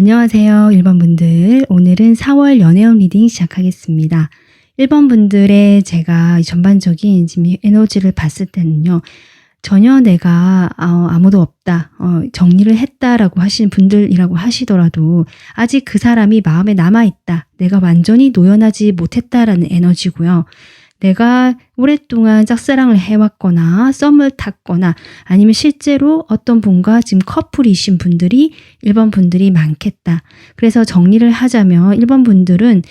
안녕하세요, 1번 분들. 오늘은 4월 연애운 리딩 시작하겠습니다. 1번 분들의 제가 전반적인 지금 에너지를 봤을 때는요. 전혀 내가 아무도 없다, 정리를 했다라고 하신 분들이라고 하시더라도 아직 그 사람이 마음에 남아있다, 내가 완전히 노연하지 못했다라는 에너지고요. 내가 오랫동안 짝사랑을 해왔거나 썸을 탔거나 아니면 실제로 어떤 분과 지금 커플이신 분들이 1번 분들이 많겠다. 그래서 정리를 하자면 1번 분들은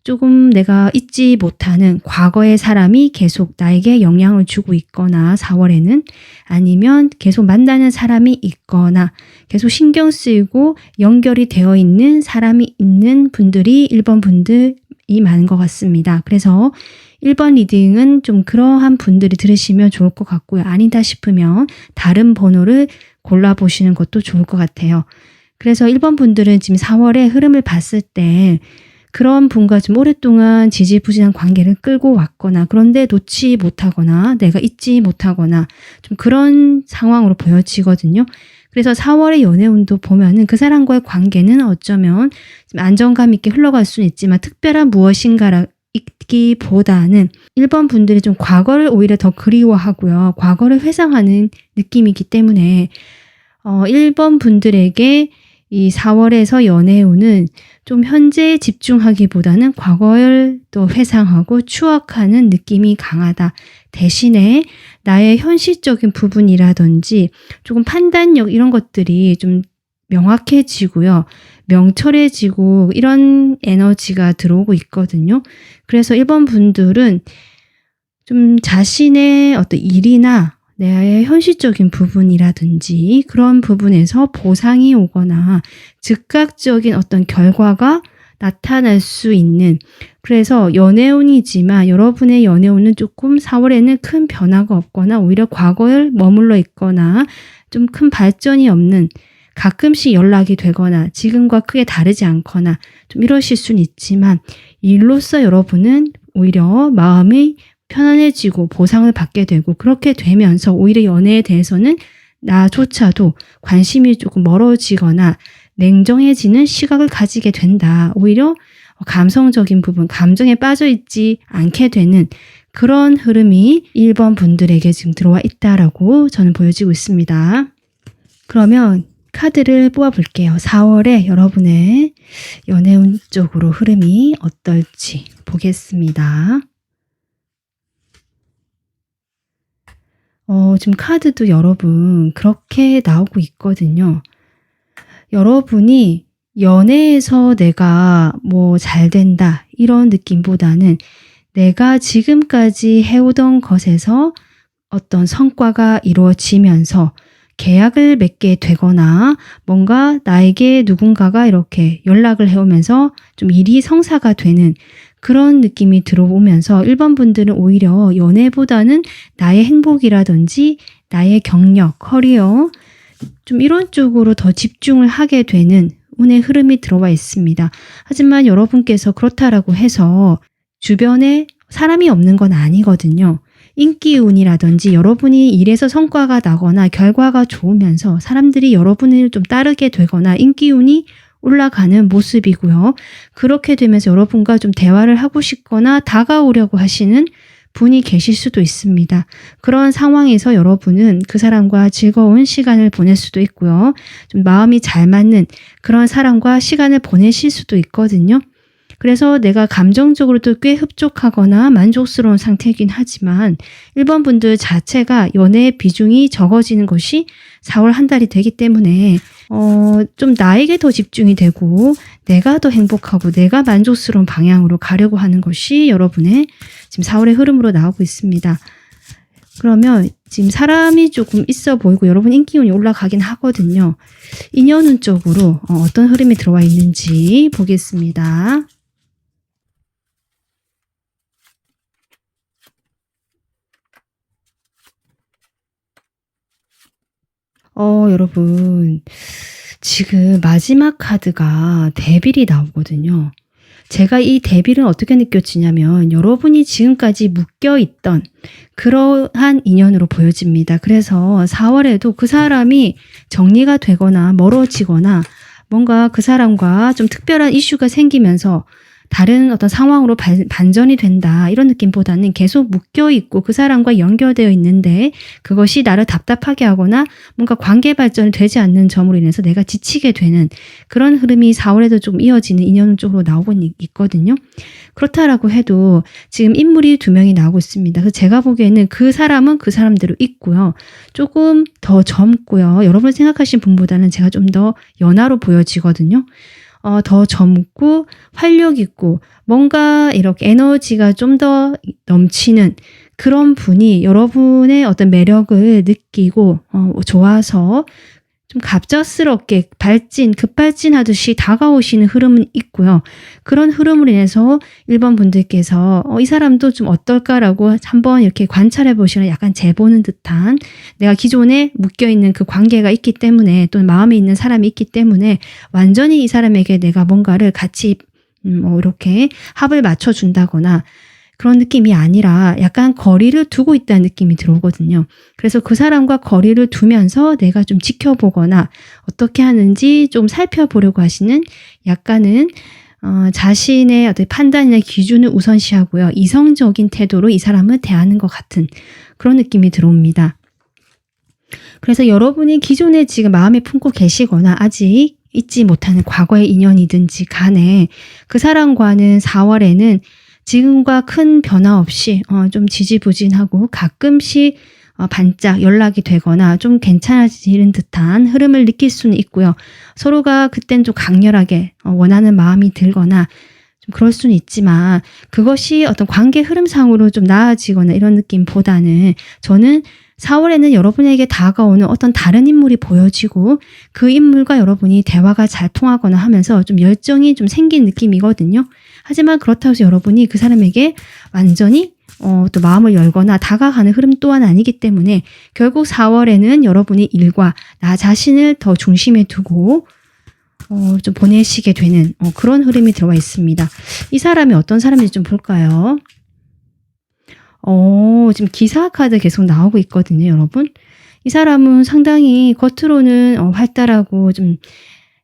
조금 내가 잊지 못하는 과거의 사람이 계속 나에게 영향을 주고 있거나 4월에는 아니면 계속 만나는 사람이 있거나 계속 신경 쓰이고 연결이 되어 있는 사람이 있는 분들이 1번 분들이 많은 것 같습니다. 그래서 1번 리딩은 좀 그러한 분들이 들으시면 좋을 것 같고요. 아니다 싶으면 다른 번호를 골라보시는 것도 좋을 것 같아요. 그래서 1번 분들은 지금 4월의 흐름을 봤을 때 그런 분과 좀 오랫동안 지지부진한 관계를 끌고 왔거나 그런데 놓지 못하거나 내가 잊지 못하거나 좀 그런 상황으로 보여지거든요. 그래서 4월의 연애운도 보면은 그 사람과의 관계는 어쩌면 좀 안정감 있게 흘러갈 수는 있지만 특별한 무엇인가라 있기보다는 1번 분들이 좀 과거를 오히려 더 그리워하고요. 과거를 회상하는 느낌이기 때문에 1번 분들에게 이 4월에서 연애운은 좀 현재에 집중하기보다는 과거를 또 회상하고 추억하는 느낌이 강하다. 대신에 나의 현실적인 부분이라든지 조금 판단력 이런 것들이 좀 명확해지고요. 명철해지고 이런 에너지가 들어오고 있거든요. 그래서 1번 분들은 좀 자신의 어떤 일이나 내 현실적인 부분이라든지 그런 부분에서 보상이 오거나 즉각적인 어떤 결과가 나타날 수 있는, 그래서 연애운이지만 여러분의 연애운은 조금 4월에는 큰 변화가 없거나 오히려 과거에 머물러 있거나 좀 큰 발전이 없는, 가끔씩 연락이 되거나 지금과 크게 다르지 않거나 좀 이러실 수는 있지만 일로서 여러분은 오히려 마음이 편안해지고 보상을 받게 되고 그렇게 되면서 오히려 연애에 대해서는 나조차도 관심이 조금 멀어지거나 냉정해지는 시각을 가지게 된다. 오히려 감성적인 부분, 감정에 빠져있지 않게 되는 그런 흐름이 1번 분들에게 지금 들어와 있다라고 저는 보여지고 있습니다. 그러면 카드를 뽑아볼게요. 4월에 여러분의 연애운 쪽으로 흐름이 어떨지 보겠습니다. 지금 카드도 여러분 그렇게 나오고 있거든요. 여러분이 연애에서 내가 뭐 잘 된다 이런 느낌보다는 내가 지금까지 해오던 것에서 어떤 성과가 이루어지면서 계약을 맺게 되거나 뭔가 나에게 누군가가 이렇게 연락을 해오면서 좀 일이 성사가 되는 그런 느낌이 들어오면서 1번 분들은 오히려 연애보다는 나의 행복이라든지 나의 경력, 커리어 좀 이런 쪽으로 더 집중을 하게 되는 운의 흐름이 들어와 있습니다. 하지만 여러분께서 그렇다라고 해서 주변에 사람이 없는 건 아니거든요. 인기운이라든지 여러분이 일에서 성과가 나거나 결과가 좋으면서 사람들이 여러분을 좀 따르게 되거나 인기운이 올라가는 모습이고요. 그렇게 되면서 여러분과 좀 대화를 하고 싶거나 다가오려고 하시는 분이 계실 수도 있습니다. 그런 상황에서 여러분은 그 사람과 즐거운 시간을 보낼 수도 있고요. 좀 마음이 잘 맞는 그런 사람과 시간을 보내실 수도 있거든요. 그래서 내가 감정적으로도 꽤 흡족하거나 만족스러운 상태이긴 하지만 1번 분들 자체가 연애의 비중이 적어지는 것이 4월 한 달이 되기 때문에 좀 나에게 더 집중이 되고 내가 더 행복하고 내가 만족스러운 방향으로 가려고 하는 것이 여러분의 지금 4월의 흐름으로 나오고 있습니다. 그러면 지금 사람이 조금 있어 보이고 여러분 인기운이 올라가긴 하거든요. 인연운 쪽으로 어떤 흐름이 들어와 있는지 보겠습니다. 여러분 지금 마지막 카드가 데빌이 나오거든요. 제가 이 데빌은 어떻게 느껴지냐면 여러분이 지금까지 묶여있던 그러한 인연으로 보여집니다. 그래서 4월에도 그 사람이 정리가 되거나 멀어지거나 뭔가 그 사람과 좀 특별한 이슈가 생기면서 다른 어떤 상황으로 반전이 된다 이런 느낌보다는 계속 묶여있고 그 사람과 연결되어 있는데 그것이 나를 답답하게 하거나 뭔가 관계 발전이 되지 않는 점으로 인해서 내가 지치게 되는 그런 흐름이 4월에도 좀 이어지는 인연 쪽으로 나오고 있거든요. 그렇다라고 해도 지금 인물이 2명이 나오고 있습니다. 그래서 제가 보기에는 그 사람은 그 사람대로 있고요. 조금 더 젊고요. 여러분 생각하신 분보다는 제가 좀 더 연하로 보여지거든요. 더 젊고 활력 있고 뭔가 이렇게 에너지가 좀 더 넘치는 그런 분이 여러분의 어떤 매력을 느끼고 좋아서 좀 갑작스럽게 급발진하듯이 다가오시는 흐름은 있고요. 그런 흐름으로 인해서 1번 분들께서 이 사람도 좀 어떨까라고 한번 이렇게 관찰해 보시면 약간 재보는 듯한 내가 기존에 묶여있는 그 관계가 있기 때문에 또는 마음에 있는 사람이 있기 때문에 완전히 이 사람에게 내가 뭔가를 같이 이렇게 합을 맞춰준다거나 그런 느낌이 아니라 약간 거리를 두고 있다는 느낌이 들어오거든요. 그래서 그 사람과 거리를 두면서 내가 좀 지켜보거나 어떻게 하는지 좀 살펴보려고 하시는 약간은 자신의 어떤 판단이나 기준을 우선시하고요. 이성적인 태도로 이 사람을 대하는 것 같은 그런 느낌이 들어옵니다. 그래서 여러분이 기존에 지금 마음에 품고 계시거나 아직 잊지 못하는 과거의 인연이든지 간에 그 사람과는 4월에는 지금과 큰 변화 없이 좀 지지부진하고 가끔씩 반짝 연락이 되거나 좀 괜찮아지는 듯한 흐름을 느낄 수는 있고요. 서로가 그땐 좀 강렬하게 원하는 마음이 들거나 좀 그럴 수는 있지만 그것이 어떤 관계 흐름상으로 좀 나아지거나 이런 느낌보다는 저는 4월에는 여러분에게 다가오는 어떤 다른 인물이 보여지고 그 인물과 여러분이 대화가 잘 통하거나 하면서 좀 열정이 좀 생긴 느낌이거든요. 하지만 그렇다고 해서 여러분이 그 사람에게 완전히 또 마음을 열거나 다가가는 흐름 또한 아니기 때문에 결국 4월에는 여러분이 일과 나 자신을 더 중심에 두고 좀 보내시게 되는 그런 흐름이 들어와 있습니다. 이 사람이 어떤 사람인지 좀 볼까요? 지금 기사 카드 계속 나오고 있거든요, 여러분. 이 사람은 상당히 겉으로는 활달하고 좀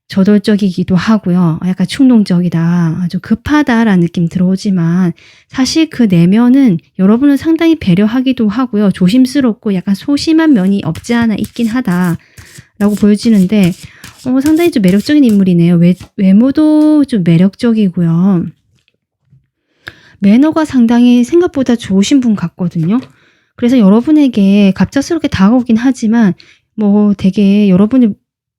저돌적이기도 하고요. 약간 충동적이다, 아주 급하다라는 느낌 들어오지만 사실 그 내면은 여러분은 상당히 배려하기도 하고요. 조심스럽고 약간 소심한 면이 없지 않아 있긴 하다라고 보여지는데 상당히 좀 매력적인 인물이네요. 외모도 좀 매력적이고요. 매너가 상당히 생각보다 좋으신 분 같거든요. 그래서 여러분에게 갑작스럽게 다가오긴 하지만 되게 여러분을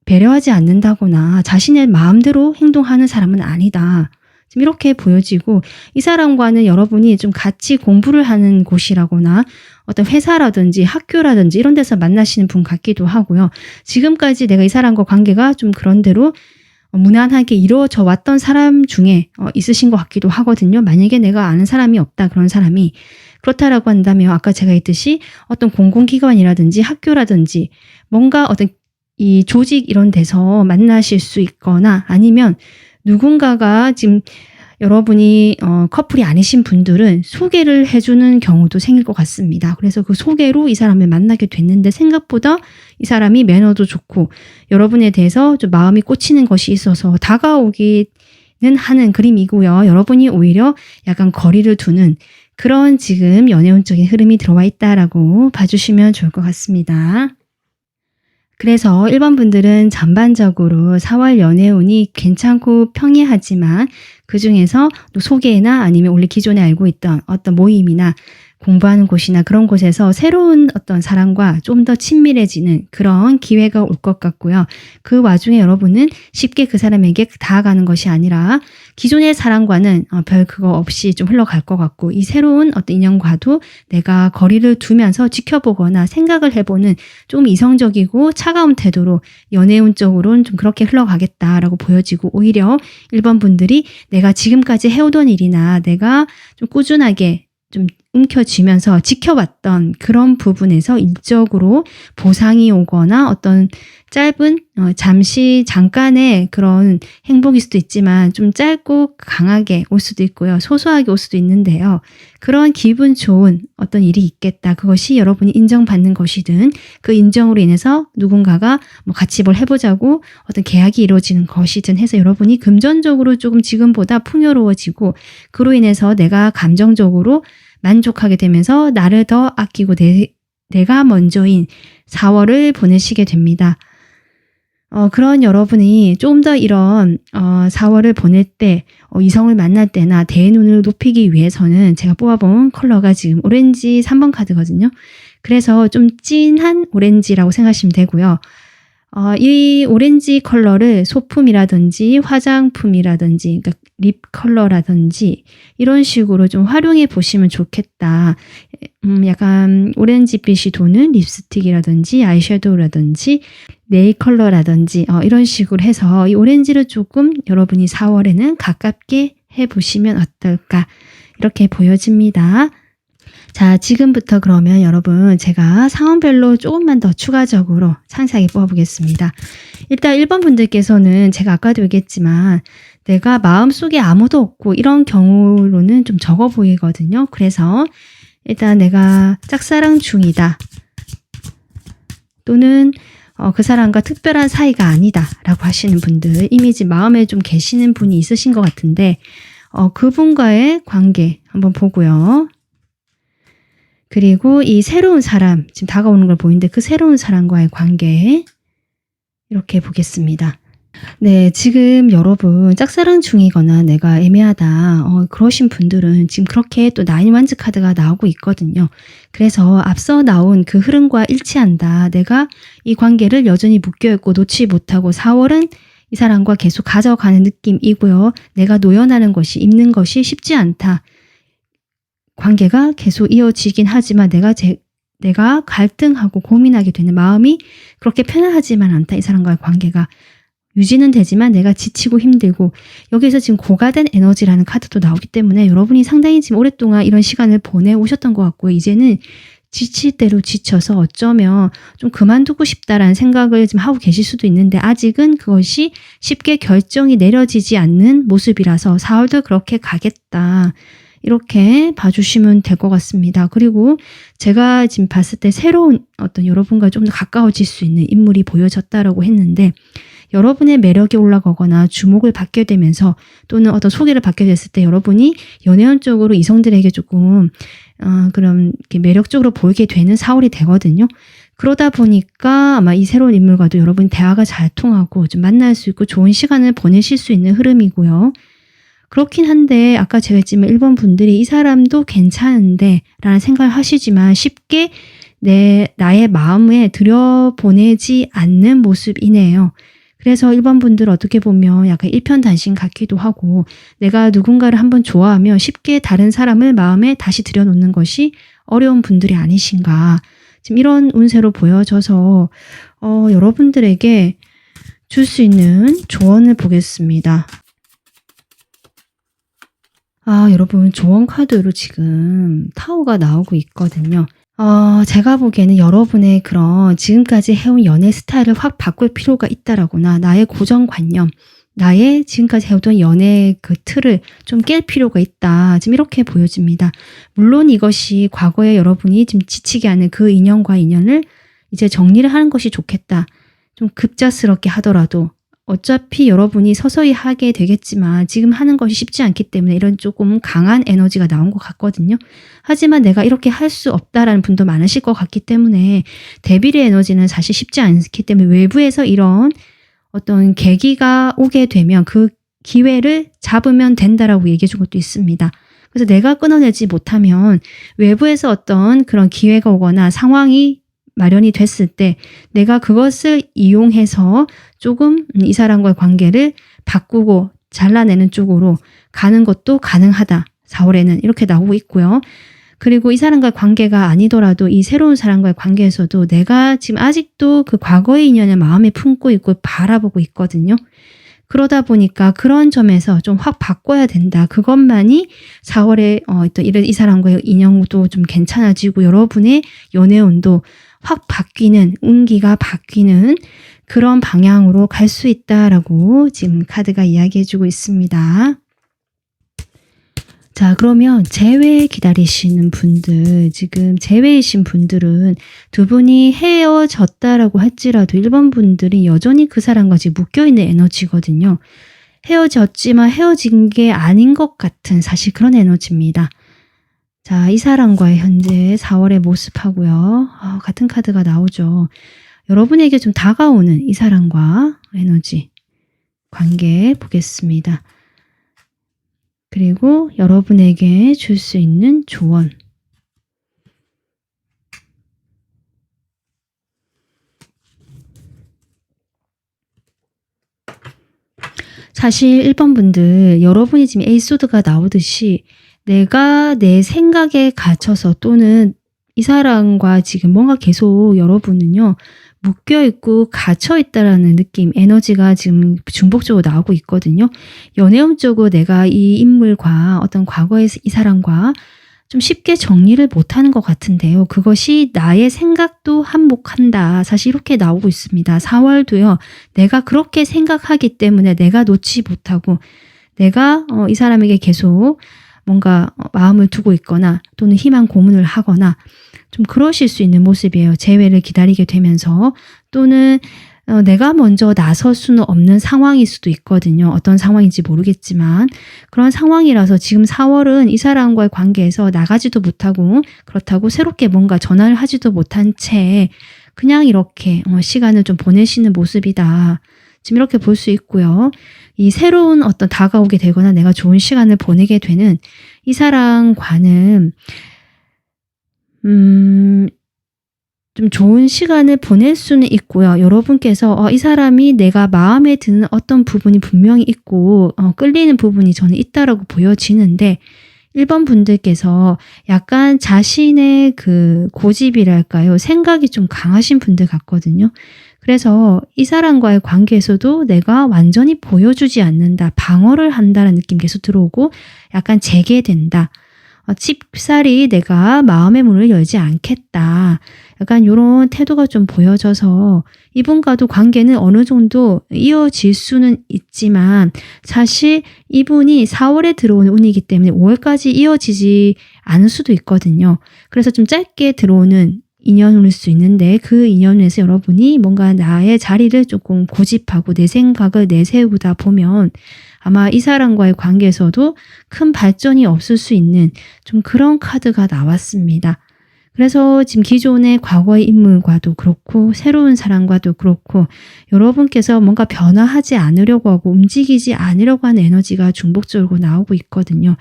배려하지 않는다거나 자신의 마음대로 행동하는 사람은 아니다. 지금 이렇게 보여지고 이 사람과는 여러분이 좀 같이 공부를 하는 곳이라거나 어떤 회사라든지 학교라든지 이런 데서 만나시는 분 같기도 하고요. 지금까지 내가 이 사람과 관계가 좀 그런 대로 무난하게 이루어져 왔던 사람 중에 있으신 것 같기도 하거든요. 만약에 내가 아는 사람이 없다 그런 사람이 그렇다라고 한다면 아까 제가 했듯이 어떤 공공기관이라든지 학교라든지 뭔가 어떤 이 조직 이런 데서 만나실 수 있거나 아니면 누군가가 지금 여러분이 커플이 아니신 분들은 소개를 해주는 경우도 생길 것 같습니다. 그래서 그 소개로 이 사람을 만나게 됐는데 생각보다 이 사람이 매너도 좋고 여러분에 대해서 좀 마음이 꽂히는 것이 있어서 다가오기는 하는 그림이고요. 여러분이 오히려 약간 거리를 두는 그런 지금 연애운적인 흐름이 들어와 있다라고 봐주시면 좋을 것 같습니다. 그래서 1번 분들은 전반적으로 4월 연애운이 괜찮고 평이하지만 그중에서 또 소개나 아니면 원래 기존에 알고 있던 어떤 모임이나 공부하는 곳이나 그런 곳에서 새로운 어떤 사람과 좀 더 친밀해지는 그런 기회가 올 것 같고요. 그 와중에 여러분은 쉽게 그 사람에게 다가가는 것이 아니라 기존의 사람과는 별 그거 없이 좀 흘러갈 것 같고 이 새로운 어떤 인연과도 내가 거리를 두면서 지켜보거나 생각을 해보는 좀 이성적이고 차가운 태도로 연애운 쪽으로는 좀 그렇게 흘러가겠다라고 보여지고 오히려 1번 분들이 내가 지금까지 해오던 일이나 내가 좀 꾸준하게 좀 움켜쥐면서 지켜왔던 그런 부분에서 일적으로 보상이 오거나 어떤 짧은 잠시 잠깐의 그런 행복일 수도 있지만 좀 짧고 강하게 올 수도 있고요. 소소하게 올 수도 있는데요. 그런 기분 좋은 어떤 일이 있겠다. 그것이 여러분이 인정받는 것이든 그 인정으로 인해서 누군가가 뭐 같이 뭘 해보자고 어떤 계약이 이루어지는 것이든 해서 여러분이 금전적으로 조금 지금보다 풍요로워지고 그로 인해서 내가 감정적으로 만족하게 되면서 나를 더 아끼고 내가 먼저인 4월을 보내시게 됩니다. 그런 여러분이 좀 더 이런 4월을 보낼 때 이성을 만날 때나 대눈을 높이기 위해서는 제가 뽑아본 컬러가 지금 오렌지 3번 카드거든요. 그래서 좀 진한 오렌지라고 생각하시면 되고요. 이 오렌지 컬러를 소품이라든지 화장품이라든지 그러니까 립 컬러라든지 이런 식으로 좀 활용해 보시면 좋겠다. 약간 오렌지빛이 도는 립스틱이라든지 아이섀도우라든지 네일 컬러라든지 이런 식으로 해서 이 오렌지를 조금 여러분이 4월에는 가깝게 해보시면 어떨까 이렇게 보여집니다. 자, 지금부터 그러면 여러분 제가 상황별로 조금만 더 추가적으로 상세하게 뽑아보겠습니다. 일단 1번 분들께서는 제가 아까도 얘기했지만 내가 마음속에 아무도 없고 이런 경우로는 좀 적어 보이거든요. 그래서 일단 내가 짝사랑 중이다 또는 그 사람과 특별한 사이가 아니다 라고 하시는 분들 이미 지금 마음에 좀 계시는 분이 있으신 것 같은데 그분과의 관계 한번 보고요. 그리고 이 새로운 사람 지금 다가오는 걸 보이는데 그 새로운 사람과의 관계 이렇게 보겠습니다. 네, 지금 여러분 짝사랑 중이거나 내가 애매하다 그러신 분들은 지금 그렇게 또 나인 완즈 카드가 나오고 있거든요. 그래서 앞서 나온 그 흐름과 일치한다. 내가 이 관계를 여전히 묶여있고 놓지 못하고 4월은 이 사람과 계속 가져가는 느낌이고요. 내가 노연하는 것이 있는 것이 쉽지 않다. 관계가 계속 이어지긴 하지만 내가 갈등하고 고민하게 되는 마음이 그렇게 편안하지만 않다. 이 사람과의 관계가 유지는 되지만 내가 지치고 힘들고 여기서 지금 고갈된 에너지라는 카드도 나오기 때문에 여러분이 상당히 지금 오랫동안 이런 시간을 보내오셨던 것 같고요. 이제는 지칠 대로 지쳐서 어쩌면 좀 그만두고 싶다라는 생각을 지금 하고 계실 수도 있는데 아직은 그것이 쉽게 결정이 내려지지 않는 모습이라서 4월도 그렇게 가겠다. 이렇게 봐주시면 될 것 같습니다. 그리고 제가 지금 봤을 때 새로운 어떤 여러분과 좀 더 가까워질 수 있는 인물이 보여졌다라고 했는데 여러분의 매력이 올라가거나 주목을 받게 되면서 또는 어떤 소개를 받게 됐을 때 여러분이 연애운적으로 이성들에게 조금 그런 매력적으로 보이게 되는 4월이 되거든요. 그러다 보니까 아마 이 새로운 인물과도 여러분 대화가 잘 통하고 좀 만날 수 있고 좋은 시간을 보내실 수 있는 흐름이고요. 그렇긴 한데 아까 제가 했지만 1번 분들이 이 사람도 괜찮은데 라는 생각을 하시지만 쉽게 나의 마음에 들여보내지 않는 모습이네요. 그래서 1번 분들 어떻게 보면 약간 일편단심 같기도 하고 내가 누군가를 한번 좋아하면 쉽게 다른 사람을 마음에 다시 들여놓는 것이 어려운 분들이 아니신가. 지금 이런 운세로 보여져서 여러분들에게 줄 수 있는 조언을 보겠습니다. 여러분 조언 카드로 지금 타워가 나오고 있거든요. 제가 보기에는 여러분의 그런 지금까지 해온 연애 스타일을 확 바꿀 필요가 있다라거나 나의 고정관념, 나의 지금까지 해오던 연애 그 틀을 좀 깰 필요가 있다. 지금 이렇게 보여집니다. 물론 이것이 과거에 여러분이 지금 지치게 하는 그 인연과 인연을 이제 정리를 하는 것이 좋겠다. 좀 급작스럽게 하더라도 어차피 여러분이 서서히 하게 되겠지만 지금 하는 것이 쉽지 않기 때문에 이런 조금 강한 에너지가 나온 것 같거든요. 하지만 내가 이렇게 할 수 없다라는 분도 많으실 것 같기 때문에 대비의 에너지는 사실 쉽지 않기 때문에 외부에서 이런 어떤 계기가 오게 되면 그 기회를 잡으면 된다라고 얘기해 준 것도 있습니다. 그래서 내가 끊어내지 못하면 외부에서 어떤 그런 기회가 오거나 상황이 마련이 됐을 때 내가 그것을 이용해서 조금 이 사람과의 관계를 바꾸고 잘라내는 쪽으로 가는 것도 가능하다. 4월에는 이렇게 나오고 있고요. 그리고 이 사람과의 관계가 아니더라도 이 새로운 사람과의 관계에서도 내가 지금 아직도 그 과거의 인연을 마음에 품고 있고 바라보고 있거든요. 그러다 보니까 그런 점에서 좀 확 바꿔야 된다. 그것만이 4월에 또 이 사람과의 인연도 좀 괜찮아지고 여러분의 연애운도 확 바뀌는, 운기가 바뀌는 그런 방향으로 갈 수 있다라고 지금 카드가 이야기해주고 있습니다. 자, 그러면 재회 기다리시는 분들, 지금 재회이신 분들은 두 분이 헤어졌다라고 할지라도 1번 분들이 여전히 그 사람과 지금 묶여있는 에너지거든요. 헤어졌지만 헤어진 게 아닌 것 같은 사실 그런 에너지입니다. 자, 이 사람과의 현재 4월의 모습하고요. 같은 카드가 나오죠. 여러분에게 좀 다가오는 이 사람과 에너지, 관계 보겠습니다. 그리고 여러분에게 줄 수 있는 조언. 사실 1번 분들, 여러분이 지금 에이소드가 나오듯이 내가 내 생각에 갇혀서 또는 이 사람과 지금 뭔가 계속 여러분은요, 묶여있고 갇혀있다라는 느낌, 에너지가 지금 중복적으로 나오고 있거든요. 연애운적으로 내가 이 인물과 어떤 과거의 이 사람과 좀 쉽게 정리를 못하는 것 같은데요. 그것이 나의 생각도 한몫한다. 사실 이렇게 나오고 있습니다. 4월도요. 내가 그렇게 생각하기 때문에 내가 놓지 못하고 내가 이 사람에게 계속 뭔가 마음을 두고 있거나 또는 희망 고문을 하거나 좀 그러실 수 있는 모습이에요. 재회를 기다리게 되면서 또는 내가 먼저 나설 수는 없는 상황일 수도 있거든요. 어떤 상황인지 모르겠지만 그런 상황이라서 지금 4월은 이 사람과의 관계에서 나가지도 못하고 그렇다고 새롭게 뭔가 전화를 하지도 못한 채 그냥 이렇게 시간을 좀 보내시는 모습이다. 지금 이렇게 볼 수 있고요. 이 새로운 어떤 다가오게 되거나 내가 좋은 시간을 보내게 되는 이 사람과는 좀 좋은 시간을 보낼 수는 있고요. 여러분께서 이 사람이 내가 마음에 드는 어떤 부분이 분명히 있고 끌리는 부분이 저는 있다라고 보여지는데 1번 분들께서 약간 자신의 그 고집이랄까요? 생각이 좀 강하신 분들 같거든요. 그래서 이 사람과의 관계에서도 내가 완전히 보여주지 않는다. 방어를 한다는 느낌 계속 들어오고 약간 재개된다. 쉽사리 내가 마음의 문을 열지 않겠다. 약간 이런 태도가 좀 보여져서 이분과도 관계는 어느 정도 이어질 수는 있지만 사실 이분이 4월에 들어오는 운이기 때문에 5월까지 이어지지 않을 수도 있거든요. 그래서 좀 짧게 들어오는 인연일 수 있는데 그 인연에서 여러분이 뭔가 나의 자리를 조금 고집하고 내 생각을 내세우다 보면 아마 이 사람과의 관계에서도 큰 발전이 없을 수 있는 좀 그런 카드가 나왔습니다. 그래서 지금 기존의 과거의 인물과도 그렇고 새로운 사람과도 그렇고 여러분께서 뭔가 변화하지 않으려고 하고 움직이지 않으려고 하는 에너지가 중복적으로 나오고 있거든요.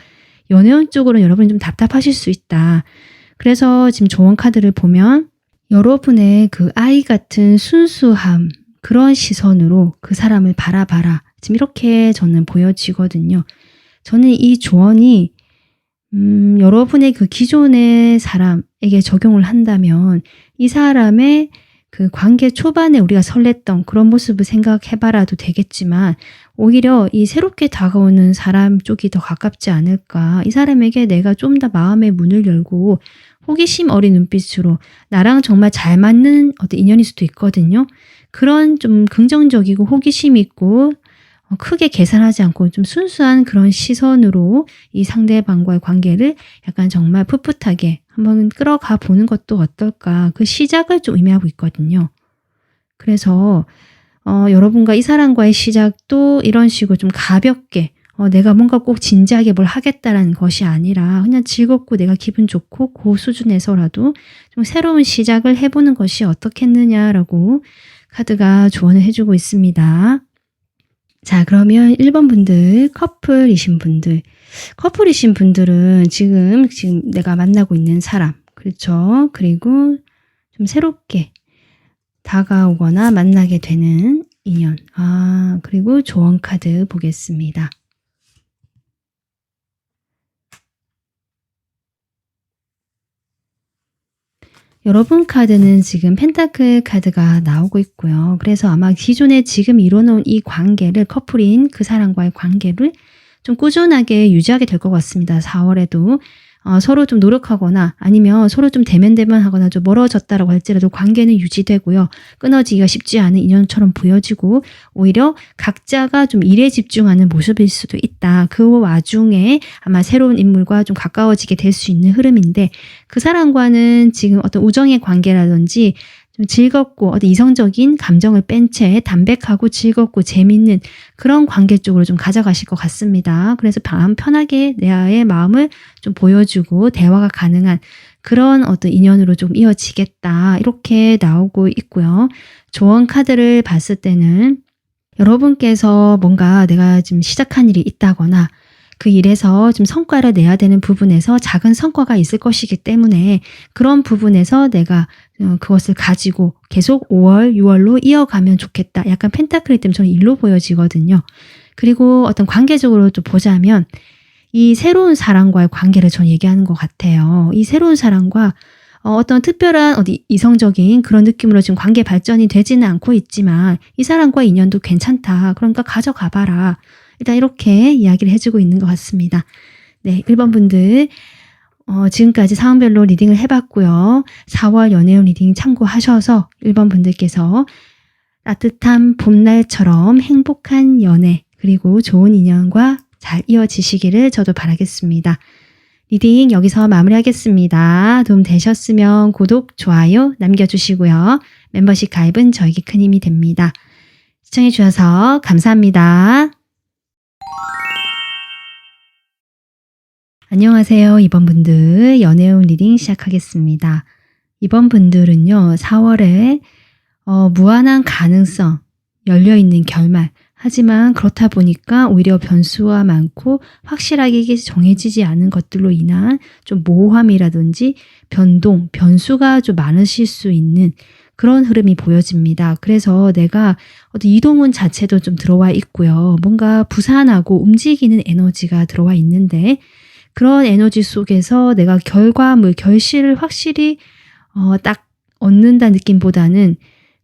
연애운 쪽으로는 여러분이 좀 답답하실 수 있다. 그래서 지금 조언 카드를 보면 여러분의 그 아이 같은 순수함 그런 시선으로 그 사람을 바라봐라. 지금 이렇게 저는 보여지거든요. 저는 이 조언이 여러분의 그 기존의 사람에게 적용을 한다면 이 사람의 그 관계 초반에 우리가 설렜던 그런 모습을 생각해봐라도 되겠지만 오히려 이 새롭게 다가오는 사람 쪽이 더 가깝지 않을까. 이 사람에게 내가 좀 더 마음의 문을 열고 호기심 어린 눈빛으로 나랑 정말 잘 맞는 어떤 인연일 수도 있거든요. 그런 좀 긍정적이고 호기심 있고 크게 계산하지 않고 좀 순수한 그런 시선으로 이 상대방과의 관계를 약간 정말 풋풋하게 한번 끌어가 보는 것도 어떨까. 그 시작을 좀 의미하고 있거든요. 그래서 여러분과 이 사람과의 시작도 이런 식으로 좀 가볍게 내가 뭔가 꼭 진지하게 뭘 하겠다라는 것이 아니라 그냥 즐겁고 내가 기분 좋고 그 수준에서라도 좀 새로운 시작을 해보는 것이 어떻겠느냐라고 카드가 조언을 해주고 있습니다. 자, 그러면 1번 분들, 커플이신 분들은 지금 내가 만나고 있는 사람, 그렇죠? 그리고 좀 새롭게 다가오거나 만나게 되는 인연. 그리고 조언 카드 보겠습니다. 여러분 카드는 지금 펜타클 카드가 나오고 있고요. 그래서 아마 기존에 지금 이뤄놓은 이 관계를, 커플인 그 사람과의 관계를 좀 꾸준하게 유지하게 될 것 같습니다. 4월에도 서로 좀 노력하거나 아니면 서로 좀 대면대면하거나 좀 멀어졌다라고 할지라도 관계는 유지되고요. 끊어지기가 쉽지 않은 인연처럼 보여지고 오히려 각자가 좀 일에 집중하는 모습일 수도 있다. 그 와중에 아마 새로운 인물과 좀 가까워지게 될 수 있는 흐름인데, 그 사람과는 지금 어떤 우정의 관계라든지 좀 즐겁고 어떤 이성적인 감정을 뺀 채 담백하고 즐겁고 재밌는 그런 관계 쪽으로 좀 가져가실 것 같습니다. 그래서 마음 편하게 나의 마음을 좀 보여주고 대화가 가능한 그런 어떤 인연으로 좀 이어지겠다, 이렇게 나오고 있고요. 조언 카드를 봤을 때는 여러분께서 뭔가 내가 지금 시작한 일이 있다거나 그 일에서 좀 성과를 내야 되는 부분에서 작은 성과가 있을 것이기 때문에 그런 부분에서 내가 그것을 가지고 계속 5월, 6월로 이어가면 좋겠다. 약간 펜타클이 때문에 저는 일로 보여지거든요. 그리고 어떤 관계적으로 좀 보자면 이 새로운 사람과의 관계를 저는 얘기하는 것 같아요. 이 새로운 사람과 어떤 특별한 어디 이성적인 그런 느낌으로 지금 관계 발전이 되지는 않고 있지만 이 사람과의 인연도 괜찮다. 그러니까 가져가 봐라. 일단 이렇게 이야기를 해주고 있는 것 같습니다. 네, 1번 분들 지금까지 상황별로 리딩을 해봤고요. 4월 연애운 리딩 참고하셔서 1번 분들께서 따뜻한 봄날처럼 행복한 연애 그리고 좋은 인연과 잘 이어지시기를 저도 바라겠습니다. 리딩 여기서 마무리하겠습니다. 도움 되셨으면 구독, 좋아요 남겨주시고요. 멤버십 가입은 저에게 큰 힘이 됩니다. 시청해주셔서 감사합니다. 안녕하세요. 2번 분들 연애운 리딩 시작하겠습니다. 2번 분들은요. 4월에 무한한 가능성, 열려있는 결말, 하지만 그렇다 보니까 오히려 변수가 많고 확실하게 정해지지 않은 것들로 인한 좀 모호함이라든지 변동, 변수가 좀 많으실 수 있는 그런 흐름이 보여집니다. 그래서 내가 어떤 이동운 자체도 좀 들어와 있고요. 뭔가 부산하고 움직이는 에너지가 들어와 있는데 그런 에너지 속에서 내가 결과물, 결실을 확실히 딱 얻는다는 느낌보다는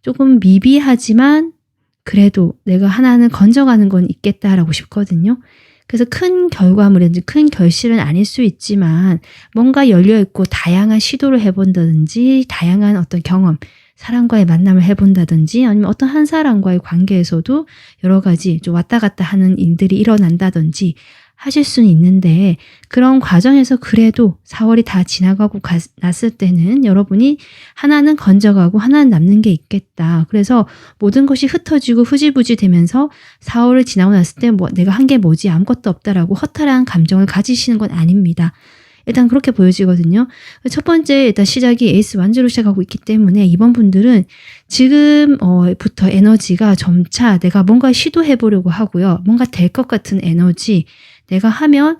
조금 미비하지만 그래도 내가 하나는 건져가는 건 있겠다라고 싶거든요. 그래서 큰 결과물이든지 큰 결실은 아닐 수 있지만 뭔가 열려있고 다양한 시도를 해본다든지 다양한 어떤 경험, 사람과의 만남을 해본다든지 아니면 어떤 한 사람과의 관계에서도 여러 가지 좀 왔다 갔다 하는 일들이 일어난다든지 하실 수는 있는데 그런 과정에서 그래도 4월이 다 지나가고 났을 때는 여러분이 하나는 건져가고 하나는 남는 게 있겠다. 그래서 모든 것이 흩어지고 흐지부지 되면서 4월을 지나고 났을 때 내가 한 게 뭐지 아무것도 없다라고 허탈한 감정을 가지시는 건 아닙니다. 일단 그렇게 보여지거든요. 첫 번째 일단 시작이 에이스 완주로 시작하고 있기 때문에 이번 분들은 지금부터 에너지가 점차 내가 뭔가 시도해보려고 하고요. 뭔가 될 것 같은 에너지, 내가 하면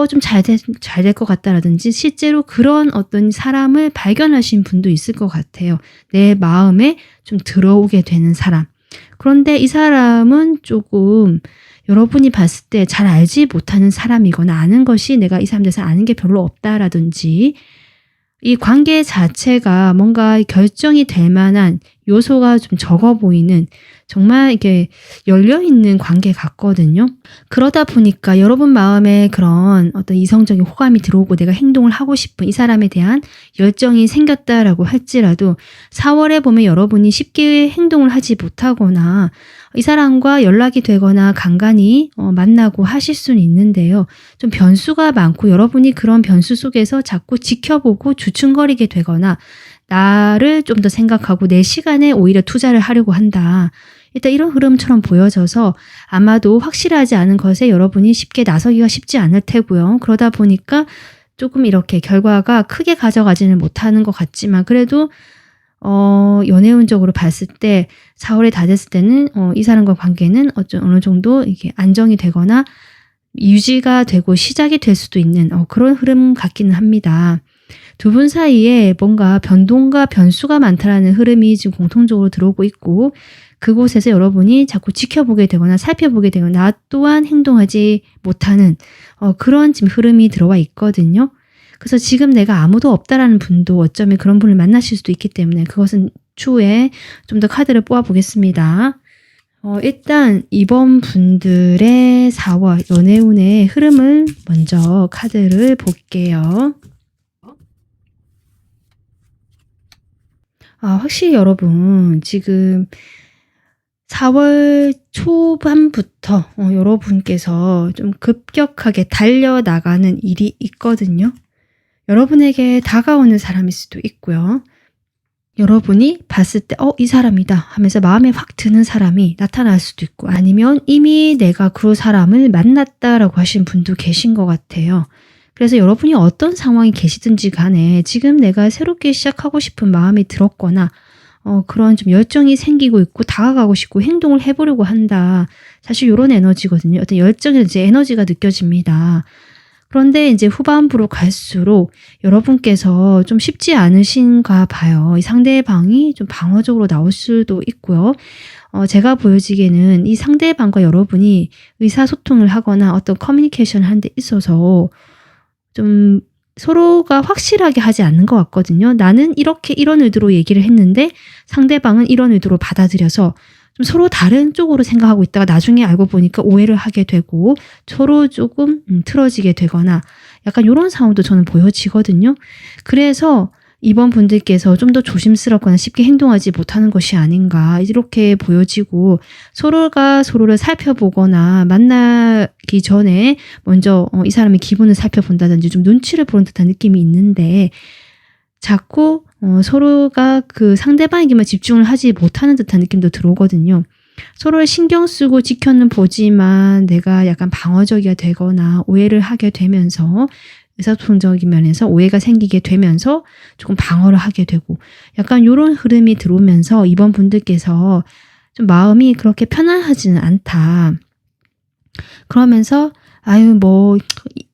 좀 잘 될 것 같다라든지 실제로 그런 어떤 사람을 발견하신 분도 있을 것 같아요. 내 마음에 좀 들어오게 되는 사람. 그런데 이 사람은 조금 여러분이 봤을 때 잘 알지 못하는 사람이거나 아는 것이 내가 이 사람에 대해서 아는 게 별로 없다라든지 이 관계 자체가 뭔가 결정이 될 만한 요소가 좀 적어 보이는 정말 이게 열려있는 관계 같거든요. 그러다 보니까 여러분 마음에 그런 어떤 이성적인 호감이 들어오고 내가 행동을 하고 싶은 이 사람에 대한 열정이 생겼다라고 할지라도 4월에 보면 여러분이 쉽게 행동을 하지 못하거나 이 사람과 연락이 되거나 간간히 만나고 하실 수는 있는데요. 좀 변수가 많고 여러분이 그런 변수 속에서 자꾸 지켜보고 주춤거리게 되거나 나를 좀 더 생각하고 내 시간에 오히려 투자를 하려고 한다. 일단 이런 흐름처럼 보여져서 아마도 확실하지 않은 것에 여러분이 쉽게 나서기가 쉽지 않을 테고요. 그러다 보니까 조금 이렇게 결과가 크게 가져가지는 못하는 것 같지만 그래도 연애운적으로 봤을 때 4월에 다 됐을 때는 이 사람과 관계는 어느 정도 이게 안정이 되거나 유지가 되고 시작이 될 수도 있는 그런 흐름 같기는 합니다. 두 분 사이에 뭔가 변동과 변수가 많다라는 흐름이 지금 공통적으로 들어오고 있고 그곳에서 여러분이 자꾸 지켜보게 되거나 살펴보게 되거나 나 또한 행동하지 못하는 그런 지금 흐름이 들어와 있거든요. 그래서 지금 내가 아무도 없다라는 분도 어쩌면 그런 분을 만나실 수도 있기 때문에 그것은 추후에 좀 더 카드를 뽑아 보겠습니다. 일단 이번 분들의 4월 연애운의 흐름을 먼저 카드를 볼게요. 확실히 여러분 지금 4월 초반부터 여러분께서 좀 급격하게 달려나가는 일이 있거든요. 여러분에게 다가오는 사람일 수도 있고요. 여러분이 봤을 때 이 사람이다 하면서 마음에 확 드는 사람이 나타날 수도 있고 아니면 이미 내가 그 사람을 만났다라고 하신 분도 계신 것 같아요. 그래서 여러분이 어떤 상황이 계시든지 간에 지금 내가 새롭게 시작하고 싶은 마음이 들었거나 그런 좀 열정이 생기고 있고 다가가고 싶고 행동을 해보려고 한다. 사실 이런 에너지거든요. 어떤 열정이나 에너지가 느껴집니다. 그런데 이제 후반부로 갈수록 여러분께서 좀 쉽지 않으신가 봐요. 이 상대방이 좀 방어적으로 나올 수도 있고요. 제가 보여지기에는 이 상대방과 여러분이 의사소통을 하거나 어떤 커뮤니케이션을 하는 데 있어서 좀 서로가 확실하게 하지 않는 것 같거든요. 나는 이런 의도로 얘기를 했는데 상대방은 이런 의도로 받아들여서 좀 서로 다른 쪽으로 생각하고 있다가 나중에 알고 보니까 오해를 하게 되고 서로 조금 틀어지게 되거나 약간 이런 상황도 저는 보여지거든요. 그래서 이번 분들께서 좀 더 조심스럽거나 쉽게 행동하지 못하는 것이 아닌가 이렇게 보여지고 서로가 서로를 살펴보거나 만나기 전에 먼저 이 사람의 기분을 살펴본다든지 좀 눈치를 보는 듯한 느낌이 있는데 자꾸 서로가 그 상대방에게만 집중을 하지 못하는 듯한 느낌도 들어오거든요. 서로를 신경 쓰고 지켜는 보지만 내가 약간 방어적이 되거나 오해를 하게 되면서 의사소통적인 면에서 오해가 생기게 되면서 조금 방어를 하게 되고 약간 이런 흐름이 들어오면서 이번 분들께서 좀 마음이 그렇게 편안하지는 않다. 그러면서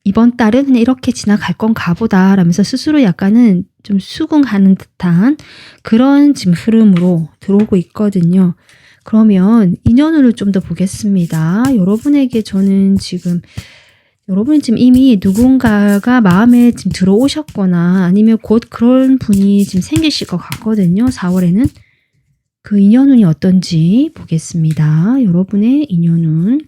이번 달은 그냥 이렇게 지나갈 건가 보다 라면서 스스로 약간은 좀 수긍하는 듯한 그런 지금 흐름으로 들어오고 있거든요. 그러면 인연을 좀 더 보겠습니다. 여러분이 지금 이미 누군가가 마음에 지금 들어오셨거나 아니면 곧 그런 분이 지금 생기실 것 같거든요. 4월에는. 그 인연운이 어떤지 보겠습니다. 여러분의 인연운.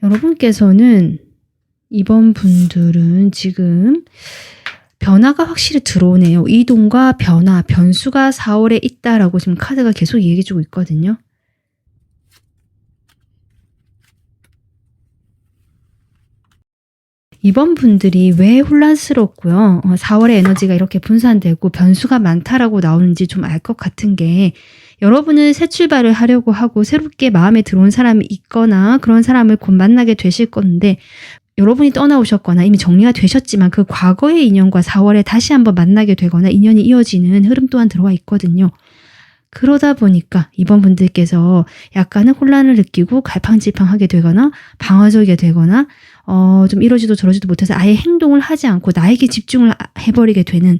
여러분께서는 이번 분들은 지금 변화가 확실히 들어오네요. 이동과 변화, 변수가 4월에 있다라고 지금 카드가 계속 얘기해주고 있거든요. 이번 분들이 왜 혼란스럽고요. 4월의 에너지가 이렇게 분산되고 변수가 많다라고 나오는지 좀 알 것 같은 게 여러분은 새 출발을 하려고 하고 새롭게 마음에 들어온 사람이 있거나 그런 사람을 곧 만나게 되실 건데 여러분이 떠나오셨거나 이미 정리가 되셨지만 그 과거의 인연과 4월에 다시 한번 만나게 되거나 인연이 이어지는 흐름 또한 들어와 있거든요. 그러다 보니까 이번 분들께서 약간은 혼란을 느끼고 갈팡질팡하게 되거나 방어적이게 되거나 좀 이러지도 저러지도 못해서 아예 행동을 하지 않고 나에게 집중을 해버리게 되는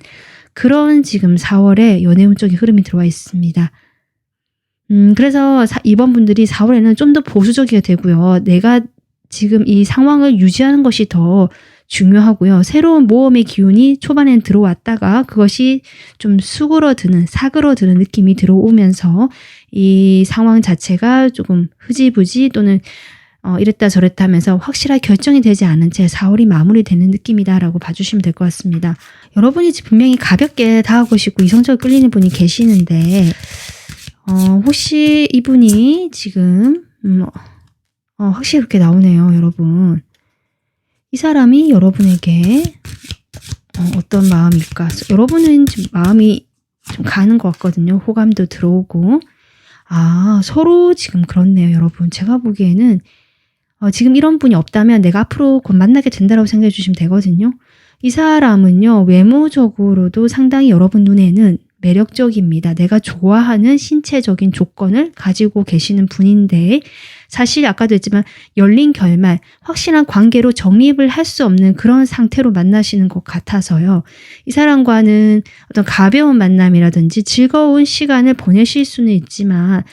그런 지금 4월에 연애운적인 흐름이 들어와 있습니다. 그래서 이번 분들이 4월에는 좀 더 보수적이게 되고요. 내가 지금 이 상황을 유지하는 것이 더 중요하고요. 새로운 모험의 기운이 초반엔 들어왔다가 그것이 좀 사그러드는 느낌이 들어오면서 이 상황 자체가 조금 흐지부지 또는 이랬다 저랬다 하면서 확실하게 결정이 되지 않은 채 4월이 마무리되는 느낌이다라고 봐주시면 될 것 같습니다. 여러분이 분명히 가볍게 다가오고 싶고 이성적으로 끌리는 분이 계시는데 혹시 이분이 지금 확실히 그렇게 나오네요, 여러분. 이 사람이 여러분에게 어떤 마음일까? 여러분은 지금 마음이 좀 가는 것 같거든요. 호감도 들어오고. 서로 지금 그렇네요, 여러분. 제가 보기에는 지금 이런 분이 없다면 내가 앞으로 곧 만나게 된다라고 생각해 주시면 되거든요. 이 사람은요, 외모적으로도 상당히 여러분 눈에는 매력적입니다. 내가 좋아하는 신체적인 조건을 가지고 계시는 분인데 사실 아까도 했지만 열린 결말, 확실한 관계로 정립을 할 수 없는 그런 상태로 만나시는 것 같아서요. 이 사람과는 어떤 가벼운 만남이라든지 즐거운 시간을 보내실 수는 있지만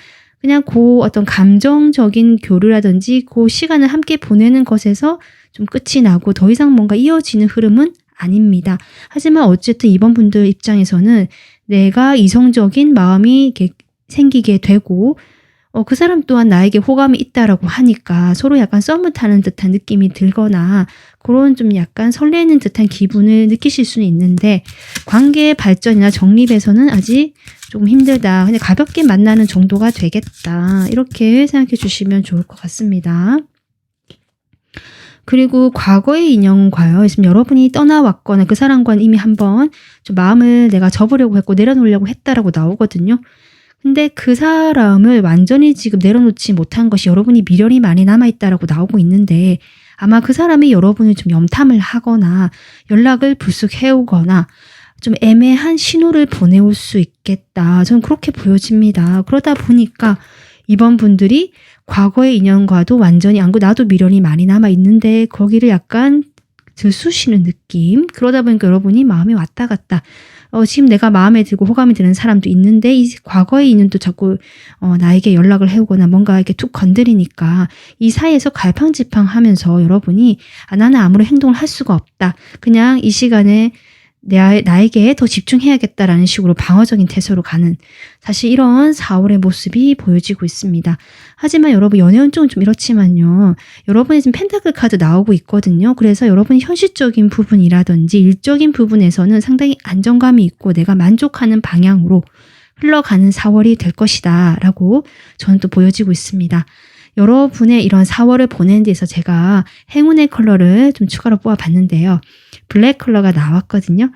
그냥 그 어떤 감정적인 교류라든지 그 시간을 함께 보내는 것에서 좀 끝이 나고 더 이상 뭔가 이어지는 흐름은 아닙니다. 하지만 어쨌든 이번 분들 입장에서는 내가 이성적인 마음이 이렇게 생기게 되고 그 사람 또한 나에게 호감이 있다라고 하니까 서로 약간 썸을 타는 듯한 느낌이 들거나 그런 좀 약간 설레는 듯한 기분을 느끼실 수는 있는데 관계 발전이나 정립에서는 아직 조금 힘들다. 그냥 가볍게 만나는 정도가 되겠다. 이렇게 생각해 주시면 좋을 것 같습니다. 그리고 과거의 인연과요. 지금 여러분이 떠나왔거나 그 사람과는 이미 한번 좀 마음을 내가 접으려고 했고 내려놓으려고 했다라고 나오거든요. 근데 그 사람을 완전히 지금 내려놓지 못한 것이 여러분이 미련이 많이 남아있다라고 나오고 있는데 아마 그 사람이 여러분을 좀 염탐을 하거나 연락을 불쑥 해오거나 좀 애매한 신호를 보내올 수 있겠다. 저는 그렇게 보여집니다. 그러다 보니까 이번 분들이 과거의 인연과도 완전히 안고 나도 미련이 많이 남아있는데 거기를 약간 들쑤시는 느낌. 그러다 보니까 여러분이 마음이 왔다 갔다. 지금 내가 마음에 들고 호감이 드는 사람도 있는데 이 과거의 인연도 자꾸 나에게 연락을 해오거나 뭔가 이렇게 툭 건드리니까 이 사이에서 갈팡질팡하면서 여러분이 나는 아무런 행동을 할 수가 없다. 그냥 이 시간에 나에게 더 집중해야겠다라는 식으로 방어적인 태세로 가는 사실 이런 4월의 모습이 보여지고 있습니다. 하지만 여러분 연애운 쪽은 좀 이렇지만요. 여러분이 지금 펜타클 카드 나오고 있거든요. 그래서 여러분이 현실적인 부분이라든지 일적인 부분에서는 상당히 안정감이 있고 내가 만족하는 방향으로 흘러가는 4월이 될 것이다 라고 저는 또 보여지고 있습니다. 여러분의 이런 4월을 보내는 데서 제가 행운의 컬러를 좀 추가로 뽑아봤는데요. 블랙 컬러가 나왔거든요.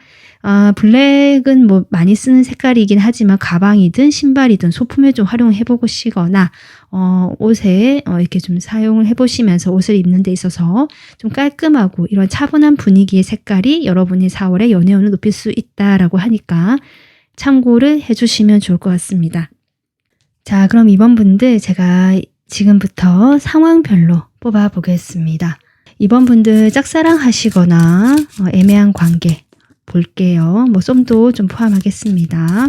블랙은 뭐 많이 쓰는 색깔이긴 하지만 가방이든 신발이든 소품에 좀 활용해 보시거나 옷에 이렇게 좀 사용을 해보시면서 옷을 입는 데 있어서 좀 깔끔하고 이런 차분한 분위기의 색깔이 여러분의 4월의 연애운을 높일 수 있다라고 하니까 참고를 해주시면 좋을 것 같습니다. 자, 그럼 이번 분들 제가 지금부터 상황별로 뽑아보겠습니다. 이번 분들 짝사랑 하시거나 애매한 관계 볼게요. 뭐 썸도 좀 포함하겠습니다.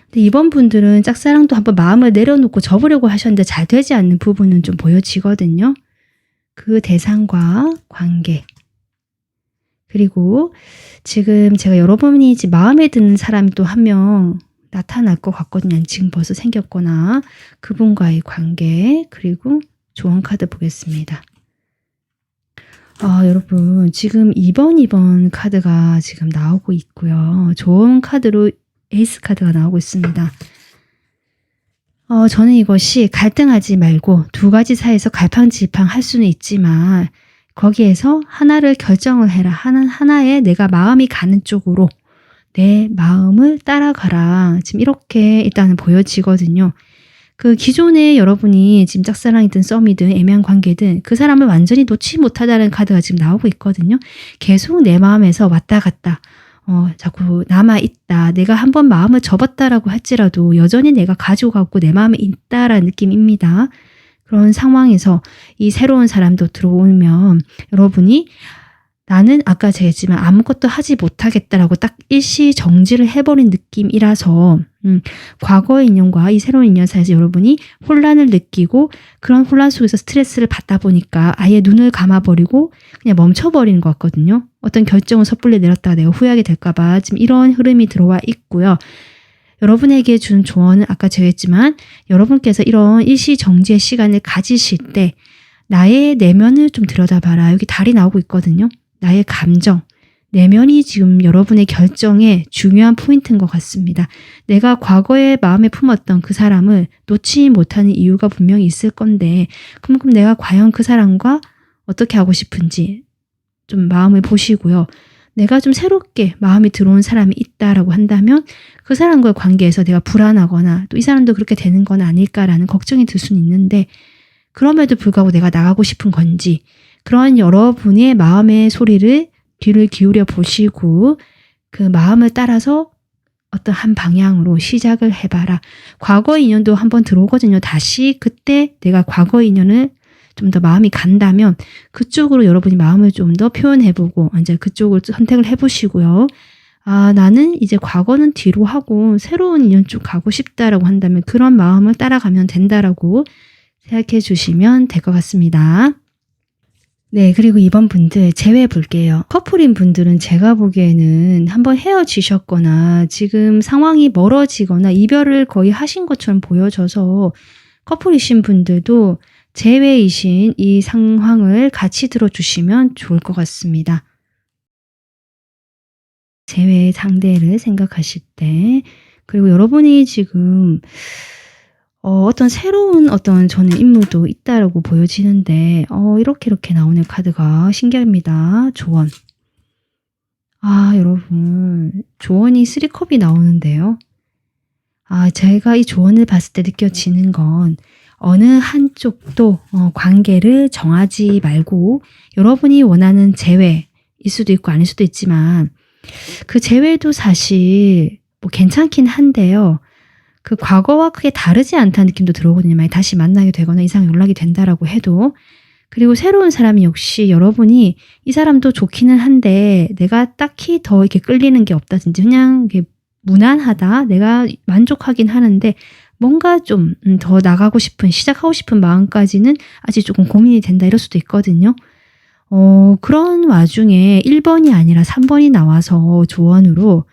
근데 이번 분들은 짝사랑도 한번 마음을 내려놓고 접으려고 하셨는데 잘 되지 않는 부분은 좀 보여지거든요. 그 대상과 관계. 그리고 지금 제가 여러분이 마음에 드는 사람이 또 한 명 나타날 것 같거든요. 지금 벌써 생겼거나 그분과의 관계. 그리고 조언 카드 보겠습니다. 여러분 지금 2번 카드가 지금 나오고 있고요. 조언 카드로 에이스 카드가 나오고 있습니다. 저는 이것이 갈등하지 말고 두 가지 사이에서 갈팡질팡 할 수는 있지만 거기에서 하나를 결정을 해라. 하나에 내가 마음이 가는 쪽으로 내 마음을 따라가라. 지금 이렇게 일단은 보여지거든요. 그 기존에 여러분이 지금 짝사랑이든 썸이든 애매한 관계든 그 사람을 완전히 놓지 못하다는 카드가 지금 나오고 있거든요. 계속 내 마음에서 왔다 갔다 자꾸 남아있다. 내가 한번 마음을 접었다라고 할지라도 여전히 내가 가지고 가고 내 마음에 있다라는 느낌입니다. 그런 상황에서 이 새로운 사람도 들어오면 여러분이 나는 아까 제가 했지만 아무것도 하지 못하겠다라고 딱 일시정지를 해버린 느낌이라서 과거의 인연과 이 새로운 인연 사이에서 여러분이 혼란을 느끼고 그런 혼란 속에서 스트레스를 받다 보니까 아예 눈을 감아버리고 그냥 멈춰버리는 것 같거든요. 어떤 결정을 섣불리 내렸다가 내가 후회하게 될까봐 지금 이런 흐름이 들어와 있고요. 여러분에게 준 조언은 아까 제가 했지만 여러분께서 이런 일시정지의 시간을 가지실 때 나의 내면을 좀 들여다봐라. 여기 달이 나오고 있거든요. 나의 감정, 내면이 지금 여러분의 결정에 중요한 포인트인 것 같습니다. 내가 과거에 마음에 품었던 그 사람을 놓지 못하는 이유가 분명히 있을 건데 그만큼 내가 과연 그 사람과 어떻게 하고 싶은지 좀 마음을 보시고요. 내가 좀 새롭게 마음에 들어온 사람이 있다라고 한다면 그 사람과의 관계에서 내가 불안하거나 또 이 사람도 그렇게 되는 건 아닐까라는 걱정이 들 수는 있는데 그럼에도 불구하고 내가 나가고 싶은 건지 그런 여러분의 마음의 소리를 귀를 기울여 보시고 그 마음을 따라서 어떤 한 방향으로 시작을 해봐라. 과거 인연도 한번 들어오거든요. 다시 그때 내가 과거 인연을 좀 더 마음이 간다면 그쪽으로 여러분이 마음을 좀 더 표현해보고 이제 그쪽을 선택을 해보시고요. 아, 나는 이제 과거는 뒤로 하고 새로운 인연 쪽 가고 싶다라고 한다면 그런 마음을 따라가면 된다라고 생각해 주시면 될 것 같습니다. 네, 그리고 이번 분들 제외 볼게요. 커플인 분들은 제가 보기에는 한번 헤어지셨거나 지금 상황이 멀어지거나 이별을 거의 하신 것처럼 보여져서 커플이신 분들도 제외이신 이 상황을 같이 들어주시면 좋을 것 같습니다. 제외 상대를 생각하실 때, 그리고 여러분이 지금 어떤 새로운 어떤 저는 인물도 있다라고 보여지는데 이렇게 나오는 카드가 신기합니다. 조언. 아, 여러분 조언이 3컵이 나오는데요. 아, 제가 이 조언을 봤을 때 느껴지는 건 어느 한쪽도 관계를 정하지 말고 여러분이 원하는 재회일 수도 있고 아닐 수도 있지만 그 재회도 사실 뭐 괜찮긴 한데요. 그 과거와 크게 다르지 않다는 느낌도 들어오거든요. 만약 다시 만나게 되거나 이상 연락이 된다라고 해도. 그리고 새로운 사람이 역시 여러분이 이 사람도 좋기는 한데 내가 딱히 더 이렇게 끌리는 게 없다든지 그냥 이게 무난하다. 내가 만족하긴 하는데 뭔가 좀 더 나가고 싶은, 시작하고 싶은 마음까지는 아직 조금 고민이 된다 이럴 수도 있거든요. 그런 와중에 1번이 아니라 3번이 나와서 조언으로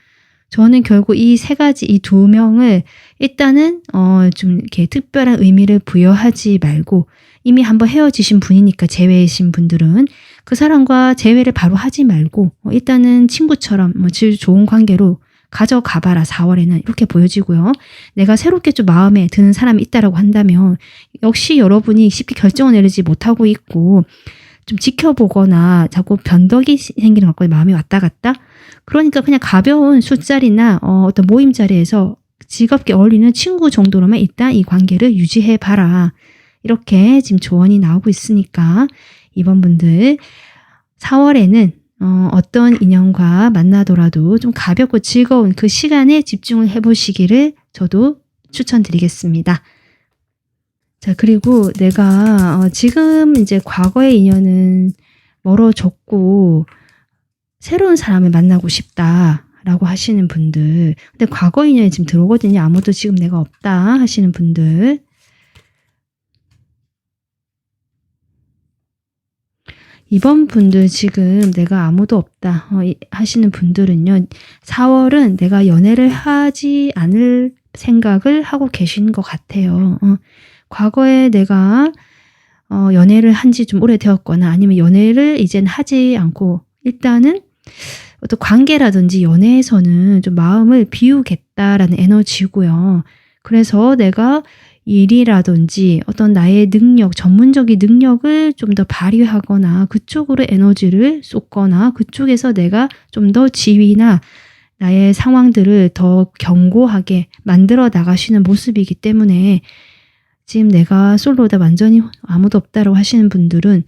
저는 결국 이 세 가지, 이 두 명을 일단은 좀 이렇게 특별한 의미를 부여하지 말고 이미 한번 헤어지신 분이니까 재회이신 분들은 그 사람과 재회를 바로 하지 말고 일단은 친구처럼 질 좋은 관계로 가져가봐라 4월에는 이렇게 보여지고요. 내가 새롭게 좀 마음에 드는 사람이 있다라고 한다면 역시 여러분이 쉽게 결정을 내리지 못하고 있고 좀 지켜보거나 자꾸 변덕이 생기는 것 같고 마음이 왔다 갔다. 그러니까 그냥 가벼운 술자리나 어떤 모임 자리에서 즐겁게 어울리는 친구 정도로만 일단 이 관계를 유지해봐라. 이렇게 지금 조언이 나오고 있으니까 이번 분들 4월에는 어떤 인연과 만나더라도 좀 가볍고 즐거운 그 시간에 집중을 해보시기를 저도 추천드리겠습니다. 자, 그리고 내가 지금 이제 과거의 인연은 멀어졌고 새로운 사람을 만나고 싶다라고 하시는 분들, 근데 과거 인연이 지금 들어오거든요. 아무도 지금 내가 없다 하시는 분들, 이번 분들 지금 내가 아무도 없다 하시는 분들은요. 4월은 내가 연애를 하지 않을 생각을 하고 계신 것 같아요. 과거에 내가 연애를 한 지 좀 오래되었거나 아니면 연애를 이젠 하지 않고 일단은 어떤 관계라든지 연애에서는 좀 마음을 비우겠다라는 에너지고요. 그래서 내가 일이라든지 어떤 나의 능력, 전문적인 능력을 좀 더 발휘하거나 그쪽으로 에너지를 쏟거나 그쪽에서 내가 좀 더 지위나 나의 상황들을 더 견고하게 만들어 나가시는 모습이기 때문에 지금 내가 솔로다 완전히 아무도 없다라고 하시는 분들은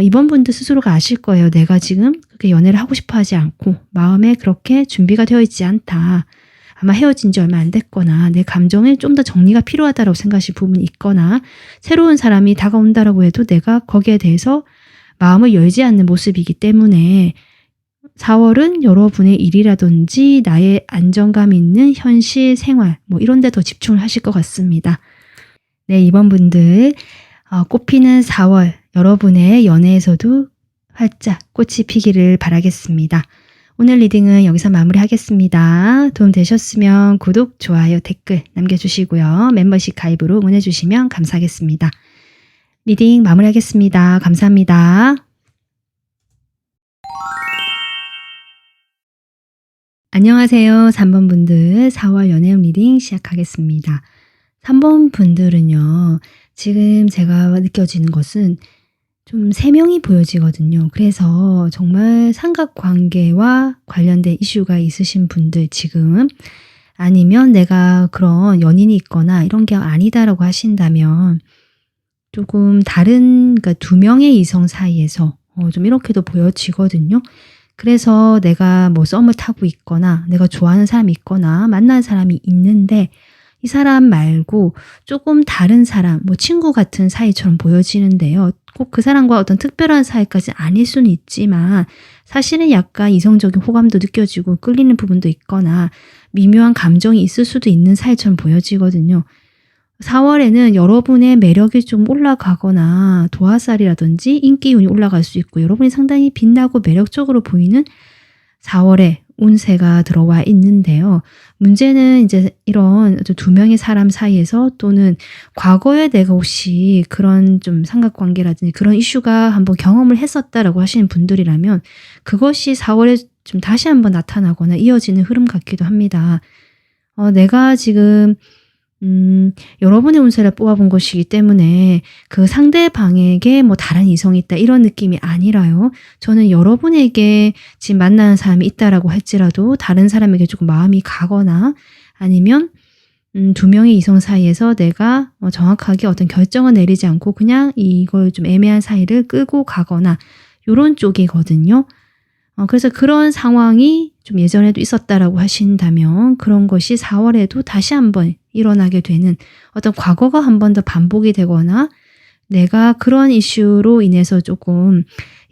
이번 분들 스스로가 아실 거예요. 내가 지금 그렇게 연애를 하고 싶어 하지 않고 마음에 그렇게 준비가 되어 있지 않다. 아마 헤어진 지 얼마 안 됐거나 내 감정에 좀 더 정리가 필요하다고 생각하실 부분이 있거나 새로운 사람이 다가온다라고 해도 내가 거기에 대해서 마음을 열지 않는 모습이기 때문에 4월은 여러분의 일이라든지 나의 안정감 있는 현실 생활 이런 데 더 집중을 하실 것 같습니다. 네, 이번 분들 꽃피는 4월 여러분의 연애에서도 활짝 꽃이 피기를 바라겠습니다. 오늘 리딩은 여기서 마무리하겠습니다. 도움 되셨으면 구독, 좋아요, 댓글 남겨주시고요. 멤버십 가입으로 응원해주시면 감사하겠습니다. 리딩 마무리하겠습니다. 감사합니다. 안녕하세요. 3번 분들 4월 연애운 리딩 시작하겠습니다. 3번 분들은요. 지금 제가 느껴지는 것은 좀 3명이 보여지거든요. 그래서 정말 삼각관계와 관련된 이슈가 있으신 분들 지금 아니면 내가 그런 연인이 있거나 이런 게 아니다라고 하신다면 조금 다른 그러니까 2명의 이성 사이에서 좀 이렇게도 보여지거든요. 그래서 내가 썸을 타고 있거나 내가 좋아하는 사람이 있거나 만난 사람이 있는데 이 사람 말고 조금 다른 사람, 친구 같은 사이처럼 보여지는데요. 꼭 그 사람과 어떤 특별한 사이까지 아닐 수는 있지만 사실은 약간 이성적인 호감도 느껴지고 끌리는 부분도 있거나 미묘한 감정이 있을 수도 있는 사이처럼 보여지거든요. 4월에는 여러분의 매력이 좀 올라가거나 도화살이라든지 인기운이 올라갈 수 있고 여러분이 상당히 빛나고 매력적으로 보이는 4월에 운세가 들어와 있는데요. 문제는 이제 이런 두 명의 사람 사이에서 또는 과거에 내가 혹시 그런 좀 삼각관계라든지 그런 이슈가 한번 경험을 했었다라고 하시는 분들이라면 그것이 4월에 좀 다시 한번 나타나거나 이어지는 흐름 같기도 합니다. 내가 지금 여러분의 운세를 뽑아본 것이기 때문에 그 상대방에게 뭐 다른 이성이 있다 이런 느낌이 아니라요. 저는 여러분에게 지금 만나는 사람이 있다라고 할지라도 다른 사람에게 조금 마음이 가거나 아니면 두 명의 이성 사이에서 내가 정확하게 어떤 결정을 내리지 않고 그냥 이걸 좀 애매한 사이를 끌고 가거나 요런 쪽이거든요. 그래서 그런 상황이 좀 예전에도 있었다라고 하신다면 그런 것이 4월에도 다시 한번 일어나게 되는 어떤 과거가 한 번 더 반복이 되거나 내가 그런 이슈로 인해서 조금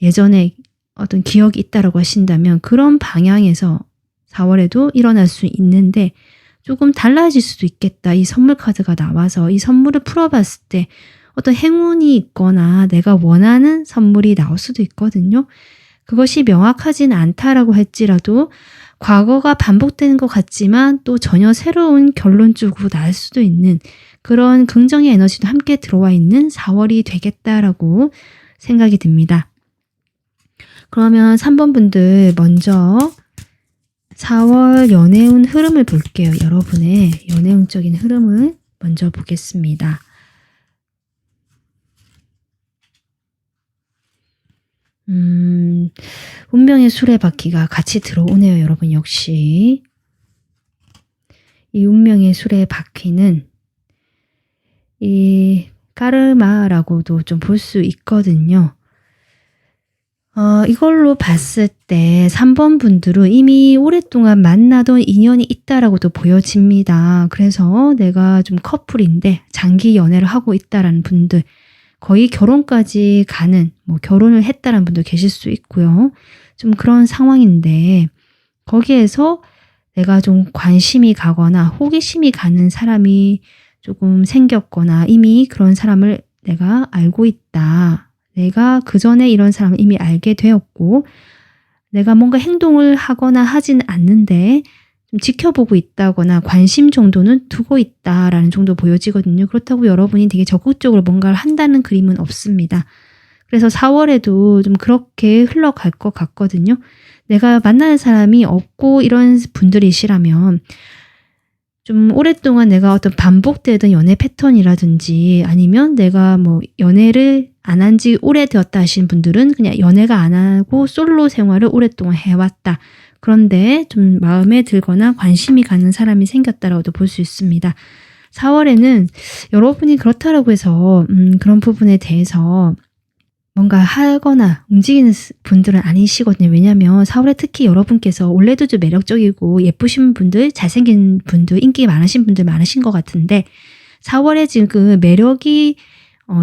예전에 어떤 기억이 있다라고 하신다면 그런 방향에서 4월에도 일어날 수 있는데 조금 달라질 수도 있겠다. 이 선물 카드가 나와서 이 선물을 풀어봤을 때 어떤 행운이 있거나 내가 원하는 선물이 나올 수도 있거든요. 그것이 명확하진 않다라고 할지라도 과거가 반복되는 것 같지만 또 전혀 새로운 결론 쪽으로 나올 수도 있는 그런 긍정의 에너지도 함께 들어와 있는 4월이 되겠다라고 생각이 듭니다. 그러면 3번 분들 먼저 4월 연애운 흐름을 볼게요. 여러분의 연애운적인 흐름을 먼저 보겠습니다. 운명의 수레바퀴가 같이 들어오네요. 여러분 역시 이 운명의 수레바퀴는 이 까르마라고도 좀 볼 수 있거든요. 이걸로 봤을 때 3번 분들은 이미 오랫동안 만나던 인연이 있다라고도 보여집니다. 그래서 내가 좀 커플인데 장기 연애를 하고 있다라는 분들 거의 결혼까지 가는 결혼을 했다라는 분도 계실 수 있고요. 좀 그런 상황인데 거기에서 내가 좀 관심이 가거나 호기심이 가는 사람이 조금 생겼거나 이미 그런 사람을 내가 알고 있다. 내가 그전에 이런 사람을 이미 알게 되었고 내가 뭔가 행동을 하거나 하진 않는데 좀 지켜보고 있다거나 관심 정도는 두고 있다라는 정도 보여지거든요. 그렇다고 여러분이 되게 적극적으로 뭔가를 한다는 그림은 없습니다. 그래서 4월에도 좀 그렇게 흘러갈 것 같거든요. 내가 만나는 사람이 없고 이런 분들이시라면 좀 오랫동안 내가 어떤 반복되던 연애 패턴이라든지 아니면 내가 뭐 연애를 안 한 지 오래되었다 하시는 분들은 그냥 연애가 안 하고 솔로 생활을 오랫동안 해왔다. 그런데 좀 마음에 들거나 관심이 가는 사람이 생겼다라고도 볼 수 있습니다. 4월에는 여러분이 그렇다라고 해서 그런 부분에 대해서 뭔가 하거나 움직이는 분들은 아니시거든요. 왜냐하면 4월에 특히 여러분께서 원래도 좀 매력적이고 예쁘신 분들, 잘생긴 분들, 인기 많으신 분들 많으신 것 같은데 4월에 지금 매력이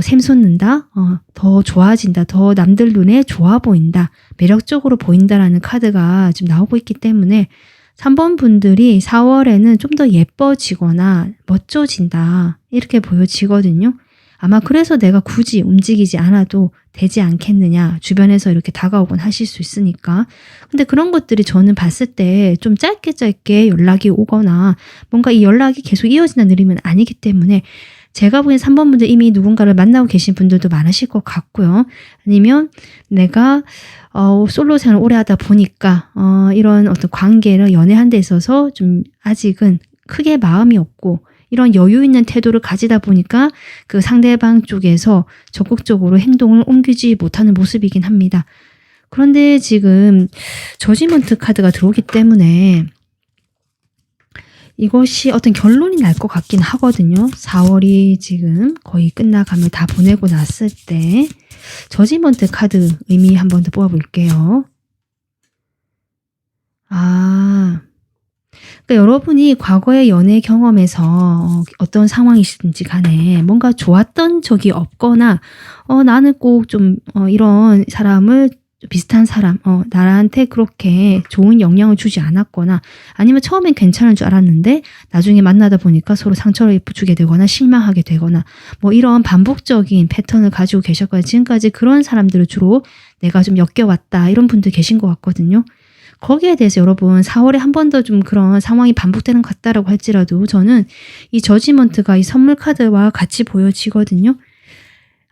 샘솟는다, 더 좋아진다, 더 남들 눈에 좋아 보인다, 매력적으로 보인다라는 카드가 지금 나오고 있기 때문에 3번 분들이 4월에는 좀 더 예뻐지거나 멋져진다 이렇게 보여지거든요. 아마 그래서 내가 굳이 움직이지 않아도 되지 않겠느냐 주변에서 이렇게 다가오곤 하실 수 있으니까. 근데 그런 것들이 저는 봤을 때 좀 짧게 연락이 오거나 뭔가 이 연락이 계속 이어진다는 느낌은 아니기 때문에 제가 보기엔 3번 분들 이미 누군가를 만나고 계신 분들도 많으실 것 같고요. 아니면 내가 솔로 생활을 오래 하다 보니까 이런 어떤 관계를 연애한 데 있어서 좀 아직은 크게 마음이 없고 이런 여유 있는 태도를 가지다 보니까 그 상대방 쪽에서 적극적으로 행동을 옮기지 못하는 모습이긴 합니다. 그런데 지금 저지먼트 카드가 들어오기 때문에 이것이 어떤 결론이 날 것 같긴 하거든요. 4월이 지금 거의 끝나감을 다 보내고 났을 때 저지먼트 카드 의미 한 번 더 뽑아볼게요. 그러니까 여러분이 과거의 연애 경험에서 어떤 상황이시든지 간에 뭔가 좋았던 적이 없거나 나는 꼭 좀 이런 사람을 비슷한 사람 나한테 그렇게 좋은 영향을 주지 않았거나 아니면 처음엔 괜찮을 줄 알았는데 나중에 만나다 보니까 서로 상처를 주게 되거나 실망하게 되거나 뭐 이런 반복적인 패턴을 가지고 계셨거나 지금까지 그런 사람들을 주로 내가 좀 엮여왔다 이런 분들 계신 것 같거든요. 거기에 대해서 여러분 4월에 한 번 더 좀 그런 상황이 반복되는 것 같다라고 할지라도 저는 이 저지먼트가 이 선물 카드와 같이 보여지거든요.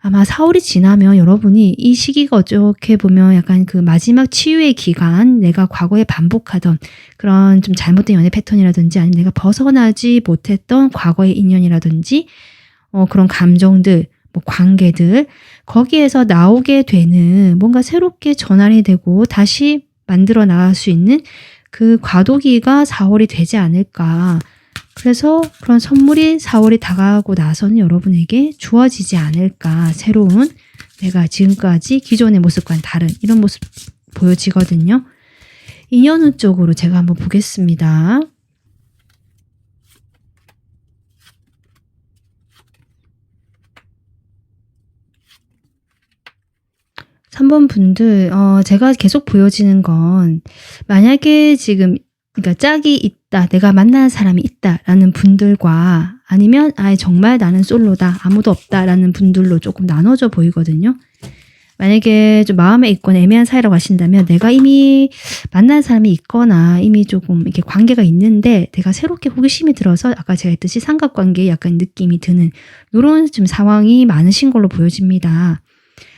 아마 4월이 지나면 여러분이 이 시기가 어떻게 보면 약간 그 마지막 치유의 기간, 내가 과거에 반복하던 그런 좀 잘못된 연애 패턴이라든지 아니면 내가 벗어나지 못했던 과거의 인연이라든지 그런 감정들, 뭐 관계들 거기에서 나오게 되는 뭔가 새롭게 전환이 되고 다시 만들어 나갈 수 있는 그 과도기가 4월이 되지 않을까. 그래서 그런 선물이 4월이 다가오고 나서는 여러분에게 주어지지 않을까. 새로운 내가 지금까지 기존의 모습과는 다른 이런 모습 보여지거든요. 인연운 쪽으로 제가 한번 보겠습니다. 삼 번 분들 제가 계속 보여지는 건 만약에 지금 그러니까 짝이 있다. 내가 만나는 사람이 있다라는 분들과 아니면 아예 정말 나는 솔로다. 아무도 없다라는 분들로 조금 나눠져 보이거든요. 만약에 좀 마음에 있거나 애매한 사이라고 하신다면 내가 이미 만난 사람이 있거나 이미 조금 이렇게 관계가 있는데 내가 새롭게 호기심이 들어서 아까 제가 했듯이 삼각관계에 약간 느낌이 드는 이런 좀 상황이 많으신 걸로 보여집니다.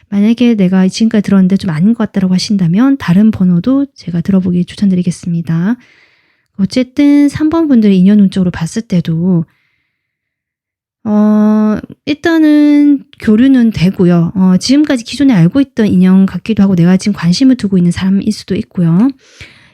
만약에 내가 지금까지 들었는데 좀 아닌 것 같다라고 하신다면 다른 번호도 제가 들어보기 추천드리겠습니다. 어쨌든 3번 분들의 인연운 쪽으로 봤을 때도 일단은 교류는 되고요. 지금까지 기존에 알고 있던 인연 같기도 하고 내가 지금 관심을 두고 있는 사람일 수도 있고요.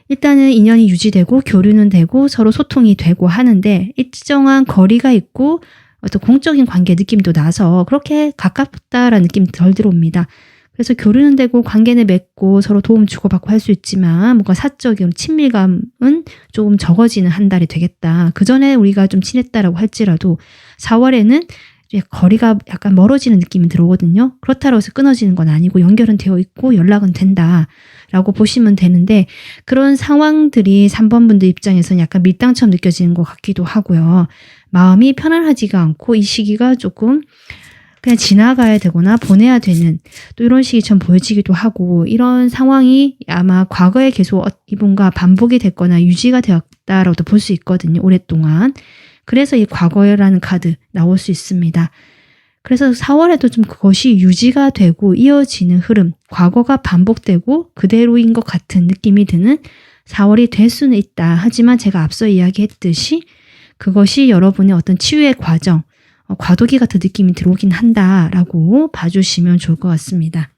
일단은 인연이 유지되고 교류는 되고 서로 소통이 되고 하는데 일정한 거리가 있고 어떤 공적인 관계 느낌도 나서 그렇게 가깝다라는 느낌이 덜 들어옵니다. 그래서 교류는 되고 관계는 맺고 서로 도움 주고받고 할 수 있지만 뭔가 사적인 친밀감은 조금 적어지는 한 달이 되겠다. 그 전에 우리가 좀 친했다라고 할지라도 4월에는 거리가 약간 멀어지는 느낌이 들어오거든요. 그렇다고 해서 끊어지는 건 아니고 연결은 되어 있고 연락은 된다라고 보시면 되는데 그런 상황들이 3번 분들 입장에서는 약간 밀당처럼 느껴지는 것 같기도 하고요. 마음이 편안하지가 않고 이 시기가 조금 그냥 지나가야 되거나 보내야 되는 또 이런 시기처럼 보여지기도 하고 이런 상황이 아마 과거에 계속 이분과 반복이 됐거나 유지가 되었다라고도 볼 수 있거든요. 오랫동안. 그래서 이 과거라는 카드 나올 수 있습니다. 그래서 4월에도 좀 그것이 유지가 되고 이어지는 흐름, 과거가 반복되고 그대로인 것 같은 느낌이 드는 4월이 될 수는 있다. 하지만 제가 앞서 이야기했듯이 그것이 여러분의 어떤 치유의 과정, 과도기 같은 느낌이 들어오긴 한다라고 봐주시면 좋을 것 같습니다.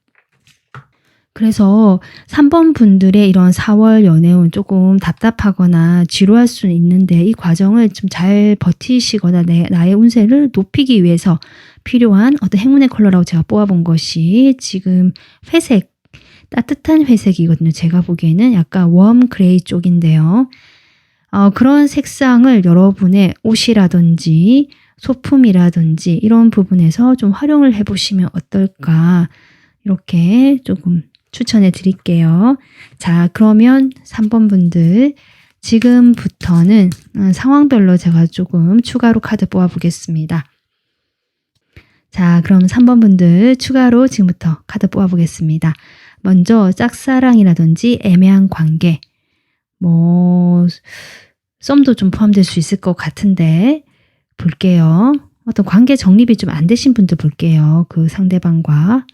그래서 3번 분들의 이런 4월 연애운 조금 답답하거나 지루할 수는 있는데 이 과정을 좀 잘 버티시거나 나의 운세를 높이기 위해서 필요한 어떤 행운의 컬러라고 제가 뽑아본 것이 지금 회색, 따뜻한 회색이거든요. 제가 보기에는 약간 웜 그레이 쪽인데요. 그런 색상을 여러분의 옷이라든지 소품이라든지 이런 부분에서 좀 활용을 해보시면 어떨까 이렇게 조금 추천해 드릴게요. 자, 그러면 3번 분들 지금부터는 상황별로 제가 조금 추가로 카드 뽑아 보겠습니다. 자, 그럼 3번 분들 추가로 지금부터 카드 뽑아 보겠습니다. 먼저 짝사랑이라든지 애매한 관계, 뭐 썸도 좀 포함될 수 있을 것 같은데 볼게요. 어떤 관계 정립이 좀 안 되신 분들 볼게요. 그 상대방과.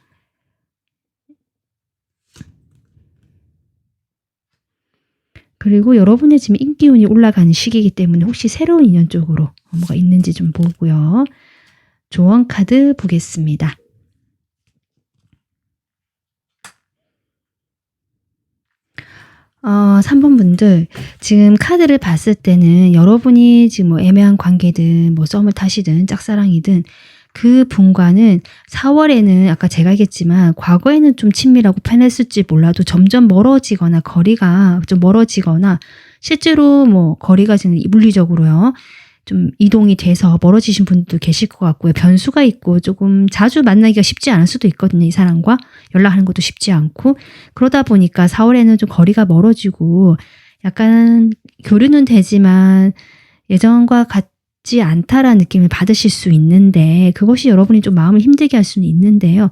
그리고 여러분의 지금 인기운이 올라가는 시기이기 때문에 혹시 새로운 인연 쪽으로 뭐가 있는지 좀 보고요. 조언 카드 보겠습니다. 어, 3번 분들 지금 카드를 봤을 때는 여러분이 지금 뭐 애매한 관계든 뭐 썸을 타시든 짝사랑이든 그 분과는 4월에는 아까 제가 얘기했지만 과거에는 좀 친밀하고 편했을지 몰라도 점점 멀어지거나 거리가 좀 멀어지거나 실제로 뭐 거리가 지금 물리적으로요. 좀 이동이 돼서 멀어지신 분들도 계실 것 같고요. 변수가 있고 조금 자주 만나기가 쉽지 않을 수도 있거든요. 이 사람과 연락하는 것도 쉽지 않고 그러다 보니까 4월에는 좀 거리가 멀어지고 약간 교류는 되지만 예전과 같지 않다라는 느낌을 받으실 수 있는데 그것이 여러분이 좀 마음을 힘들게 할 수는 있는데요.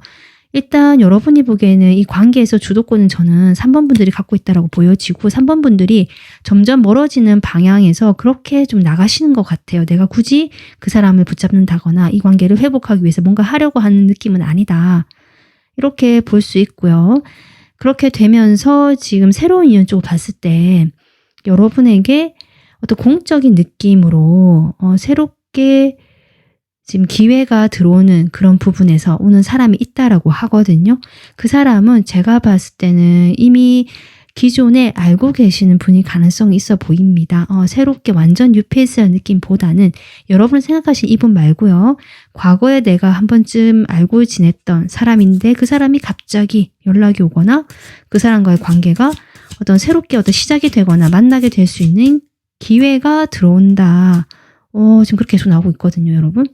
일단 여러분이 보기에는 이 관계에서 주도권은 저는 3번 분들이 갖고 있다라고 보여지고 3번 분들이 점점 멀어지는 방향에서 그렇게 좀 나가시는 것 같아요. 내가 굳이 그 사람을 붙잡는다거나 이 관계를 회복하기 위해서 뭔가 하려고 하는 느낌은 아니다. 이렇게 볼 수 있고요. 그렇게 되면서 지금 새로운 인연 쪽을 봤을 때 여러분에게 어떤 공적인 느낌으로 새롭게 지금 기회가 들어오는 그런 부분에서 오는 사람이 있다라고 하거든요. 그 사람은 제가 봤을 때는 이미 기존에 알고 계시는 분이 가능성이 있어 보입니다. 새롭게 완전 뉴페이스라는 느낌보다는 여러분 생각하신 이분 말고요. 과거에 내가 한 번쯤 알고 지냈던 사람인데 그 사람이 갑자기 연락이 오거나 그 사람과의 관계가 어떤 새롭게 어떤 시작이 되거나 만나게 될 수 있는 기회가 들어온다. 지금 그렇게 계속 나오고 있거든요, 여러분.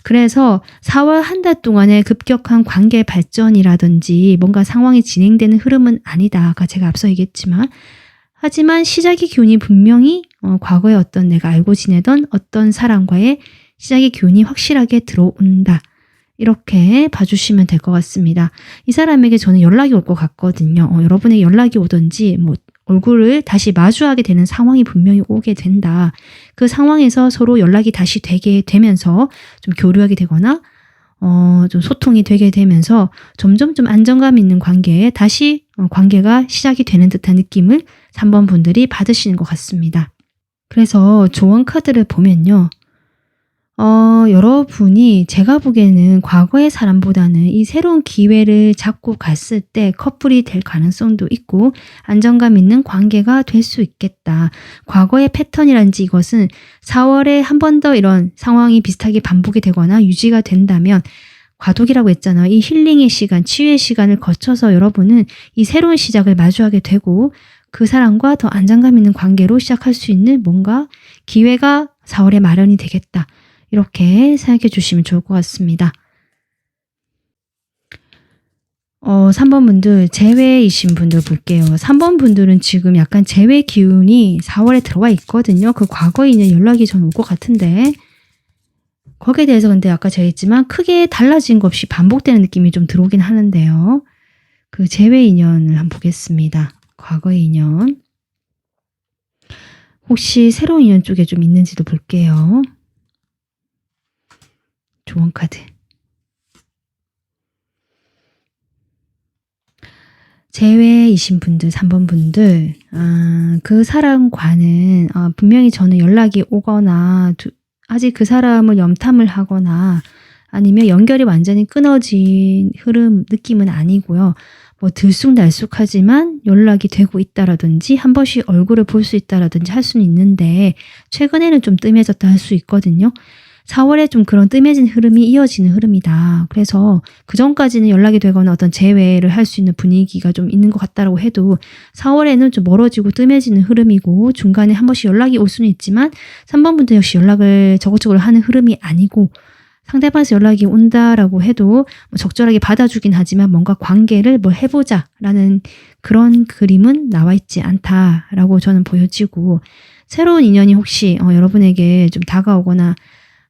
그래서 4월 한 달 동안의 급격한 관계 발전이라든지 뭔가 상황이 진행되는 흐름은 아니다. 아까 제가 앞서 얘기했지만 하지만 시작의 기운이 분명히 과거에 어떤 내가 알고 지내던 어떤 사람과의 시작의 기운이 확실하게 들어온다. 이렇게 봐주시면 될 것 같습니다. 이 사람에게 저는 연락이 올 것 같거든요. 여러분에게 연락이 오든지 뭐 얼굴을 다시 마주하게 되는 상황이 분명히 오게 된다. 그 상황에서 서로 연락이 다시 되게 되면서 좀 교류하게 되거나 좀 소통이 되게 되면서 점점 좀 안정감 있는 관계에 다시 관계가 시작이 되는 듯한 느낌을 3번 분들이 받으시는 것 같습니다. 그래서 조언 카드를 보면요. 여러분이 제가 보기에는 과거의 사람보다는 이 새로운 기회를 잡고 갔을 때 커플이 될 가능성도 있고 안정감 있는 관계가 될 수 있겠다. 과거의 패턴이란지 이것은 4월에 한 번 더 이런 상황이 비슷하게 반복이 되거나 유지가 된다면 과도기라고 했잖아요. 이 힐링의 시간, 치유의 시간을 거쳐서 여러분은 이 새로운 시작을 마주하게 되고 그 사람과 더 안정감 있는 관계로 시작할 수 있는 뭔가 기회가 4월에 마련이 되겠다. 이렇게 생각해 주시면 좋을 것 같습니다. 3번 분들, 재회이신 분들 볼게요. 3번 분들은 지금 약간 재회 기운이 4월에 들어와 있거든요. 그 과거에 있는 연락이 저는 올 것 같은데 거기에 대해서 근데 아까 제가 했지만 크게 달라진 것 없이 반복되는 느낌이 좀 들어오긴 하는데요. 그 재회 인연을 한번 보겠습니다. 과거의 인연. 혹시 새로운 인연 쪽에 좀 있는지도 볼게요. 조언 카드. 재회이신 분들, 3번 분들, 그 사람과는 분명히 저는 연락이 오거나 아직 그 사람을 염탐을 하거나 아니면 연결이 완전히 끊어진 흐름 느낌은 아니고요. 뭐 들쑥날쑥하지만 연락이 되고 있다라든지 한 번씩 얼굴을 볼 수 있다라든지 할 수는 있는데 최근에는 좀 뜸해졌다 할 수 있거든요. 4월에 좀 그런 뜸해진 흐름이 이어지는 흐름이다. 그래서 그 전까지는 연락이 되거나 어떤 재회를 할 수 있는 분위기가 좀 있는 것 같다라고 해도 4월에는 좀 멀어지고 뜸해지는 흐름이고 중간에 한 번씩 연락이 올 수는 있지만 3번 분들 역시 연락을 적극적으로 하는 흐름이 아니고 상대방에서 연락이 온다라고 해도 적절하게 받아주긴 하지만 뭔가 관계를 뭘 해보자라는 그런 그림은 나와 있지 않다라고 저는 보여지고 새로운 인연이 혹시 여러분에게 좀 다가오거나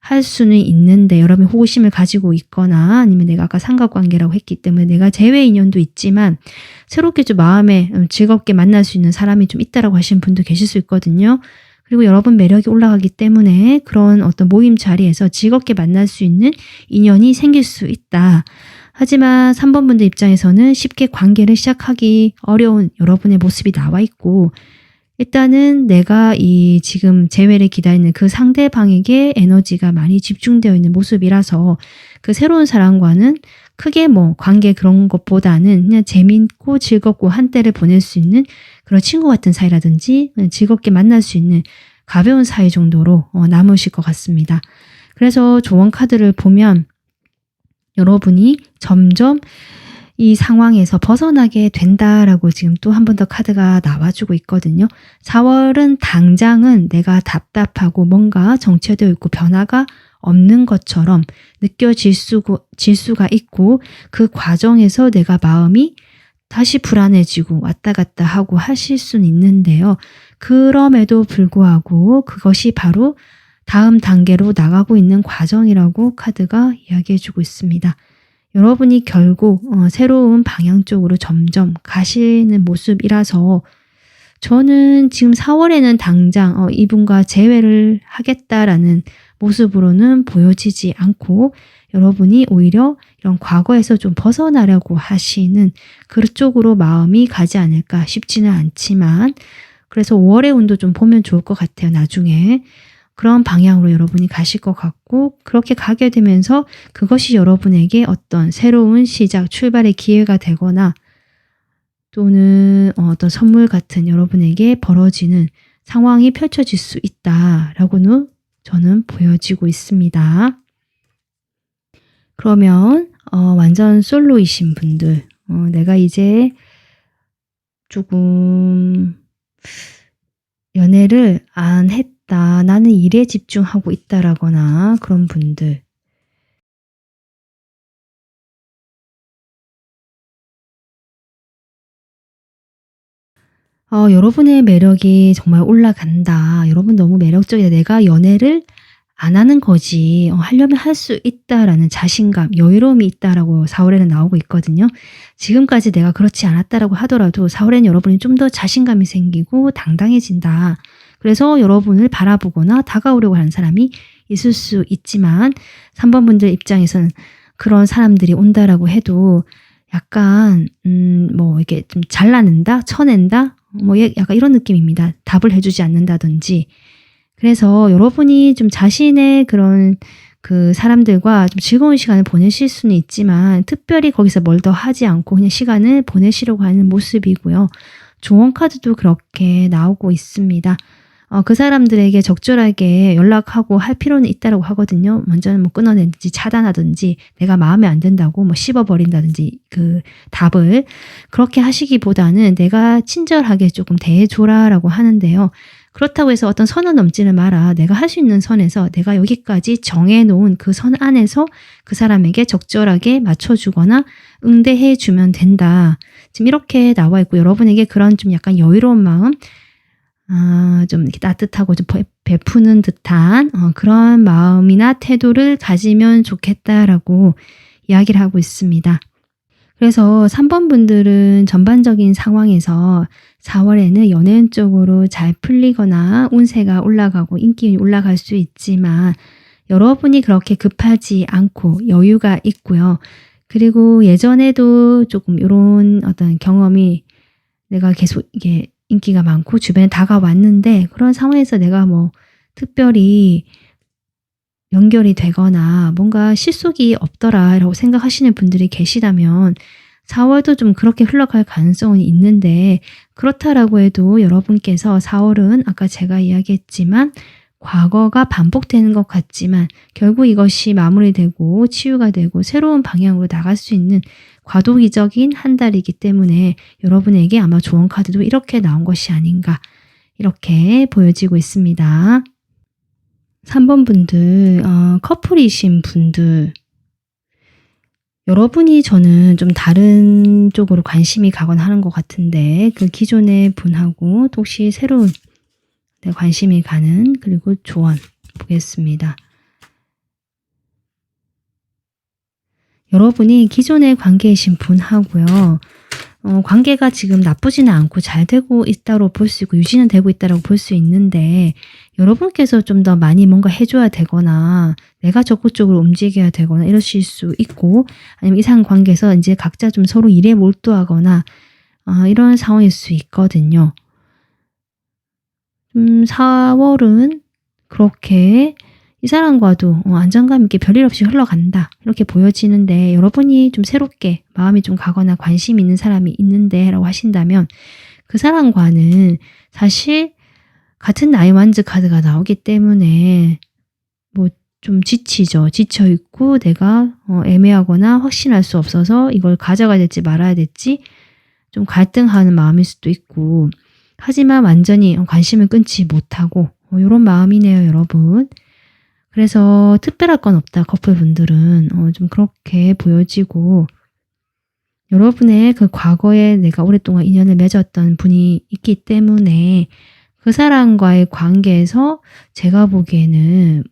할 수는 있는데 여러분이 호기심을 가지고 있거나 아니면 내가 아까 삼각관계라고 했기 때문에 내가 재회 인연도 있지만 새롭게 좀 마음에 즐겁게 만날 수 있는 사람이 좀 있다라고 하시는 분도 계실 수 있거든요. 그리고 여러분 매력이 올라가기 때문에 그런 어떤 모임 자리에서 즐겁게 만날 수 있는 인연이 생길 수 있다. 하지만 3번 분들 입장에서는 쉽게 관계를 시작하기 어려운 여러분의 모습이 나와 있고 일단은 내가 이 지금 재회를 기다리는 그 상대방에게 에너지가 많이 집중되어 있는 모습이라서 그 새로운 사람과는 크게 뭐 관계 그런 것보다는 그냥 재밌고 즐겁고 한때를 보낼 수 있는 그런 친구 같은 사이라든지 즐겁게 만날 수 있는 가벼운 사이 정도로 남으실 것 같습니다. 그래서 조언 카드를 보면 여러분이 점점 이 상황에서 벗어나게 된다라고 지금 또 한 번 더 카드가 나와주고 있거든요. 4월은 당장은 내가 답답하고 뭔가 정체되어 있고 변화가 없는 것처럼 느껴질 수가 있고 그 과정에서 내가 마음이 다시 불안해지고 왔다 갔다 하고 하실 수는 있는데요. 그럼에도 불구하고 그것이 바로 다음 단계로 나가고 있는 과정이라고 카드가 이야기해 주고 있습니다. 여러분이 결국 새로운 방향 쪽으로 점점 가시는 모습이라서 저는 지금 4월에는 당장 이분과 재회를 하겠다라는 모습으로는 보여지지 않고 여러분이 오히려 이런 과거에서 좀 벗어나려고 하시는 그쪽으로 마음이 가지 않을까 싶지는 않지만 그래서 5월의 운도 좀 보면 좋을 것 같아요. 나중에. 그런 방향으로 여러분이 가실 것 같고 그렇게 가게 되면서 그것이 여러분에게 어떤 새로운 시작, 출발의 기회가 되거나 또는 어떤 선물 같은 여러분에게 벌어지는 상황이 펼쳐질 수 있다라고는 저는 보여지고 있습니다. 그러면 완전 솔로이신 분들 내가 이제 조금 연애를 안 했다. 나는 일에 집중하고 있다라거나 그런 분들. 여러분의 매력이 정말 올라간다. 여러분 너무 매력적이다. 내가 연애를 안 하는 거지. 하려면 할 수 있다라는 자신감, 여유로움이 있다라고 4월에는 나오고 있거든요. 지금까지 내가 그렇지 않았다라고 하더라도 4월에는 여러분이 좀 더 자신감이 생기고 당당해진다. 그래서 여러분을 바라보거나 다가오려고 하는 사람이 있을 수 있지만 3번 분들 입장에서는 그런 사람들이 온다라고 해도 약간 뭐 이렇게 좀 잘라낸다, 쳐낸다, 뭐 약간 이런 느낌입니다. 답을 해주지 않는다든지. 그래서 여러분이 좀 자신의 그런 그 사람들과 좀 즐거운 시간을 보내실 수는 있지만 특별히 거기서 뭘 더 하지 않고 그냥 시간을 보내시려고 하는 모습이고요. 조언 카드도 그렇게 나오고 있습니다. 그 사람들에게 적절하게 연락하고 할 필요는 있다고 하거든요. 먼저는 뭐 끊어내든지 차단하든지 내가 마음에 안 든다고 뭐 씹어버린다든지 그 답을 그렇게 하시기보다는 내가 친절하게 조금 대해줘라라고 하는데요. 그렇다고 해서 어떤 선을 넘지는 마라. 내가 할 수 있는 선에서 내가 여기까지 정해놓은 그 선 안에서 그 사람에게 적절하게 맞춰주거나 응대해주면 된다. 지금 이렇게 나와 있고 여러분에게 그런 좀 약간 여유로운 마음 좀 이렇게 따뜻하고 좀 베푸는 듯한 그런 마음이나 태도를 가지면 좋겠다라고 이야기를 하고 있습니다. 그래서 3번 분들은 전반적인 상황에서 4월에는 연애운 쪽으로 잘 풀리거나 운세가 올라가고 인기운이 올라갈 수 있지만 여러분이 그렇게 급하지 않고 여유가 있고요. 그리고 예전에도 조금 이런 어떤 경험이 내가 계속 이게 인기가 많고 주변에 다가왔는데 그런 상황에서 내가 뭐 특별히 연결이 되거나 뭔가 실속이 없더라라고 생각하시는 분들이 계시다면 4월도 좀 그렇게 흘러갈 가능성은 있는데 그렇다라고 해도 여러분께서 4월은 아까 제가 이야기했지만 과거가 반복되는 것 같지만 결국 이것이 마무리되고 치유가 되고 새로운 방향으로 나갈 수 있는 과도기적인 한 달이기 때문에 여러분에게 아마 조언 카드도 이렇게 나온 것이 아닌가 이렇게 보여지고 있습니다. 3번 분들 커플이신 분들 여러분이 저는 좀 다른 쪽으로 관심이 가거나 하는 것 같은데 그 기존의 분하고 혹시 새로운 관심이 가는 그리고 조언 보겠습니다. 여러분이 기존의 관계이신 분하고요. 관계가 지금 나쁘지는 않고 잘 되고 있다고 볼 수 있고 유지는 되고 있다고 볼 수 있는데 여러분께서 좀 더 많이 뭔가 해줘야 되거나 내가 적극적으로 움직여야 되거나 이러실 수 있고 아니면 이상 관계에서 이제 각자 좀 서로 일에 몰두하거나 이런 상황일 수 있거든요. 4월은 그렇게 이 사람과도 안정감 있게 별일 없이 흘러간다 이렇게 보여지는데 여러분이 좀 새롭게 마음이 좀 가거나 관심 있는 사람이 있는데 라고 하신다면 그 사람과는 사실 같은 나이 완즈 카드가 나오기 때문에 뭐 좀 지치죠. 지쳐 있고 내가 애매하거나 확신할 수 없어서 이걸 가져가야 될지 말아야 될지 좀 갈등하는 마음일 수도 있고, 하지만 완전히 관심을 끊지 못하고 요런 마음이네요, 여러분. 그래서 특별할 건 없다, 커플분들은. 좀 그렇게 보여지고, 여러분의 그 과거에 내가 오랫동안 인연을 맺었던 분이 있기 때문에 그 사람과의 관계에서 제가 보기에는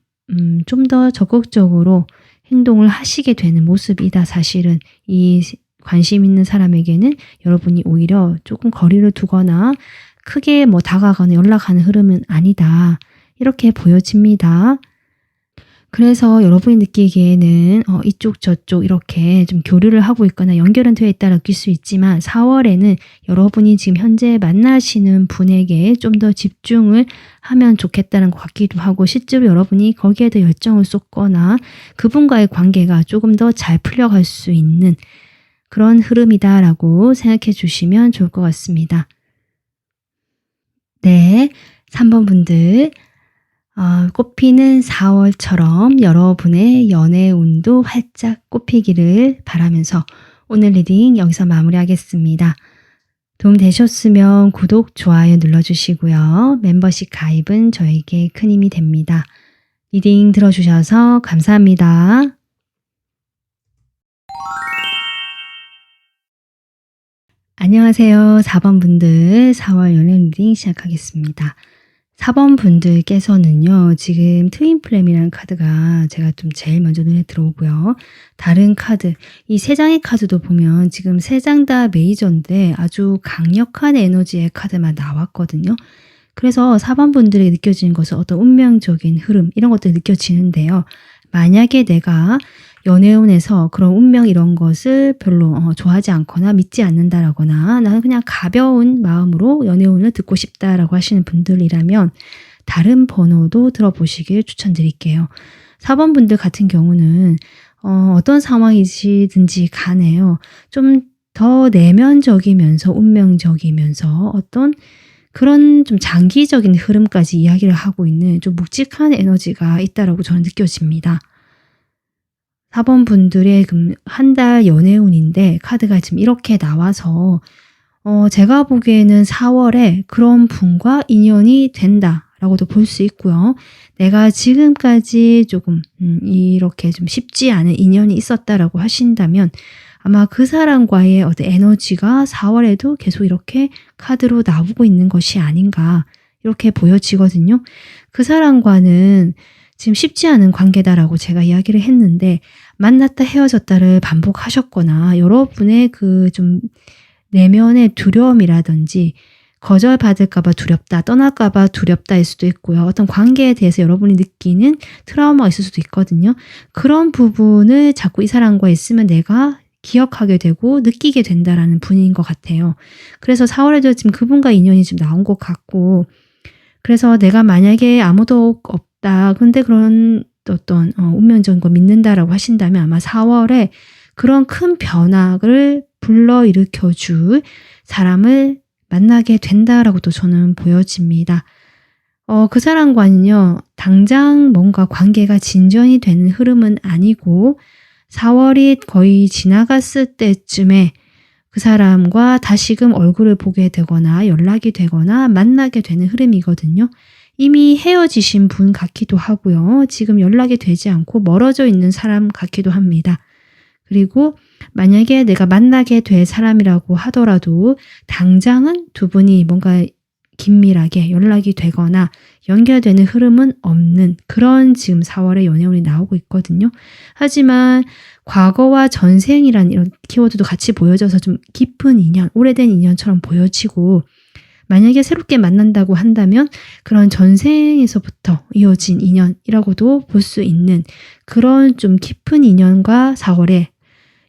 좀 더 적극적으로 행동을 하시게 되는 모습이다. 사실은 이 관심 있는 사람에게는 여러분이 오히려 조금 거리를 두거나 크게 뭐 다가가는 연락하는 흐름은 아니다. 이렇게 보여집니다. 그래서 여러분이 느끼기에는 이쪽 저쪽 이렇게 좀 교류를 하고 있거나 연결은 되어 있다고 느낄 수 있지만 4월에는 여러분이 지금 현재 만나시는 분에게 좀 더 집중을 하면 좋겠다는 것 같기도 하고, 실제로 여러분이 거기에 더 열정을 쏟거나 그분과의 관계가 조금 더 잘 풀려갈 수 있는 그런 흐름이다라고 생각해 주시면 좋을 것 같습니다. 네, 3번 분들. 꽃피는 4월처럼 여러분의 연애운도 활짝 꽃피기를 바라면서 오늘 리딩 여기서 마무리하겠습니다. 도움 되셨으면 구독, 좋아요 눌러주시고요. 멤버십 가입은 저에게 큰 힘이 됩니다. 리딩 들어주셔서 감사합니다. 안녕하세요. 4번 분들 4월 연애 리딩 시작하겠습니다. 4번 분들께서는요, 지금 트윈 플램이라는 카드가 제가 좀 제일 먼저 눈에 들어오고요. 다른 카드, 이 3장의 카드도 보면 지금 3장 다 메이저인데 아주 강력한 에너지의 카드만 나왔거든요. 그래서 4번 분들에게 느껴지는 것은 어떤 운명적인 흐름, 이런 것들이 느껴지는데요. 만약에 내가 연애운에서 그런 운명 이런 것을 별로 좋아하지 않거나 믿지 않는다라거나 나는 그냥 가벼운 마음으로 연애운을 듣고 싶다라고 하시는 분들이라면 다른 번호도 들어보시길 추천드릴게요. 4번 분들 같은 경우는 어떤 상황이든지 간에요. 좀 더 내면적이면서 운명적이면서 어떤 그런 좀 장기적인 흐름까지 이야기를 하고 있는 좀 묵직한 에너지가 있다라고 저는 느껴집니다. 4번 분들의 한 달 연애운인데 카드가 지금 이렇게 나와서 제가 보기에는 4월에 그런 분과 인연이 된다라고도 볼 수 있고요. 내가 지금까지 조금 이렇게 좀 쉽지 않은 인연이 있었다라고 하신다면 아마 그 사람과의 어떤 에너지가 4월에도 계속 이렇게 카드로 나오고 있는 것이 아닌가 이렇게 보여지거든요. 그 사람과는 지금 쉽지 않은 관계다라고 제가 이야기를 했는데 만났다 헤어졌다를 반복하셨거나 여러분의 그 좀 내면의 두려움이라든지 거절받을까봐 두렵다, 떠날까봐 두렵다일 수도 있고요. 어떤 관계에 대해서 여러분이 느끼는 트라우마가 있을 수도 있거든요. 그런 부분을 자꾸 이 사람과 있으면 내가 기억하게 되고 느끼게 된다라는 분인 것 같아요. 그래서 4월에도 지금 그분과 인연이 지금 나온 것 같고, 그래서 내가 만약에 아무도 없다, 근데 그런 어떤 운명적인 거 믿는다라고 하신다면 아마 4월에 그런 큰 변화를 불러일으켜 줄 사람을 만나게 된다라고도 저는 보여집니다. 그 사람과는요, 당장 뭔가 관계가 진전이 되는 흐름은 아니고 4월이 거의 지나갔을 때쯤에 그 사람과 다시금 얼굴을 보게 되거나 연락이 되거나 만나게 되는 흐름이거든요. 이미 헤어지신 분 같기도 하고요. 지금 연락이 되지 않고 멀어져 있는 사람 같기도 합니다. 그리고 만약에 내가 만나게 될 사람이라고 하더라도 당장은 두 분이 뭔가 긴밀하게 연락이 되거나 연결되는 흐름은 없는 그런 지금 4월의 연애운이 나오고 있거든요. 하지만 과거와 전생이란 이런 키워드도 같이 보여져서 좀 깊은 인연, 오래된 인연처럼 보여지고, 만약에 새롭게 만난다고 한다면 그런 전생에서부터 이어진 인연이라고도 볼 수 있는 그런 좀 깊은 인연과 4월에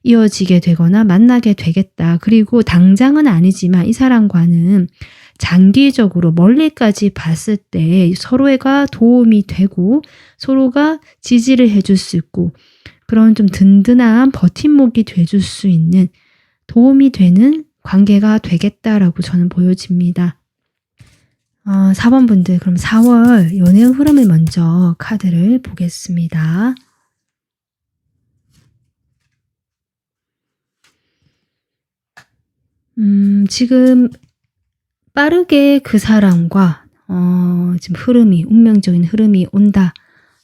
이어지게 되거나 만나게 되겠다. 그리고 당장은 아니지만 이 사람과는 장기적으로 멀리까지 봤을 때 서로가 도움이 되고 서로가 지지를 해줄 수 있고 그런 좀 든든한 버팀목이 돼줄 수 있는 도움이 되는 관계가 되겠다라고 저는 보여집니다. 4번 분들, 그럼 4월 연애 흐름을 먼저 카드를 보겠습니다. 지금 빠르게 그 사람과 지금 흐름이, 운명적인 흐름이 온다.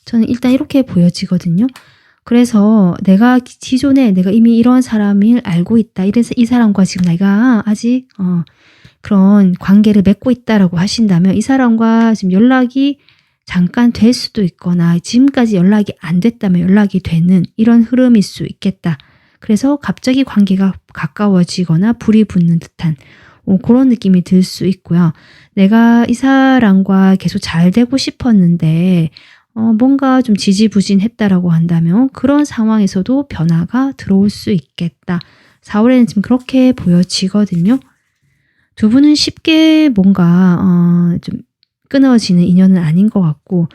저는 일단 이렇게 보여지거든요. 그래서 기존에 내가 이미 이런 사람을 알고 있다. 이래서 이 사람과 지금 내가 아직 그런 관계를 맺고 있다라고 하신다면 이 사람과 지금 연락이 잠깐 될 수도 있거나 지금까지 연락이 안 됐다면 연락이 되는 이런 흐름일 수 있겠다. 그래서 갑자기 관계가 가까워지거나 불이 붙는 듯한 그런 느낌이 들 수 있고요. 내가 이 사람과 계속 잘 되고 싶었는데 뭔가 좀 지지부진했다라고 한다면 그런 상황에서도 변화가 들어올 수 있겠다. 4월에는 지금 그렇게 보여지거든요. 두 분은 쉽게 뭔가 좀 끊어지는 인연은 아닌 것 같고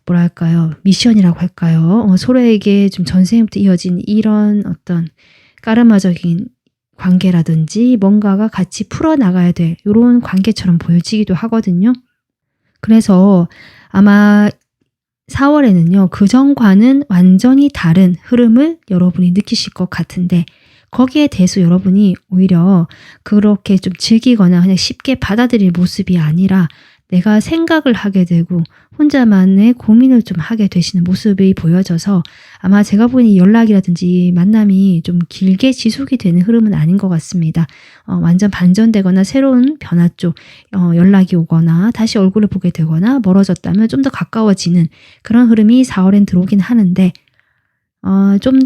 뭐랄까요, 미션이라고 할까요? 서로에게 좀 전생부터 이어진 이런 어떤 까르마적인 관계라든지 뭔가가 같이 풀어나가야 될 이런 관계처럼 보여지기도 하거든요. 그래서 아마 4월에는요. 그전과는 완전히 다른 흐름을 여러분이 느끼실 것 같은데 거기에 대해서 여러분이 오히려 그렇게 좀 즐기거나 그냥 쉽게 받아들일 모습이 아니라 내가 생각을 하게 되고 혼자만의 고민을 좀 하게 되시는 모습이 보여져서 아마 제가 보니 연락이라든지 만남이 좀 길게 지속이 되는 흐름은 아닌 것 같습니다. 완전 반전되거나 새로운 변화 쪽 연락이 오거나 다시 얼굴을 보게 되거나 멀어졌다면 좀 더 가까워지는 그런 흐름이 4월엔 들어오긴 하는데 좀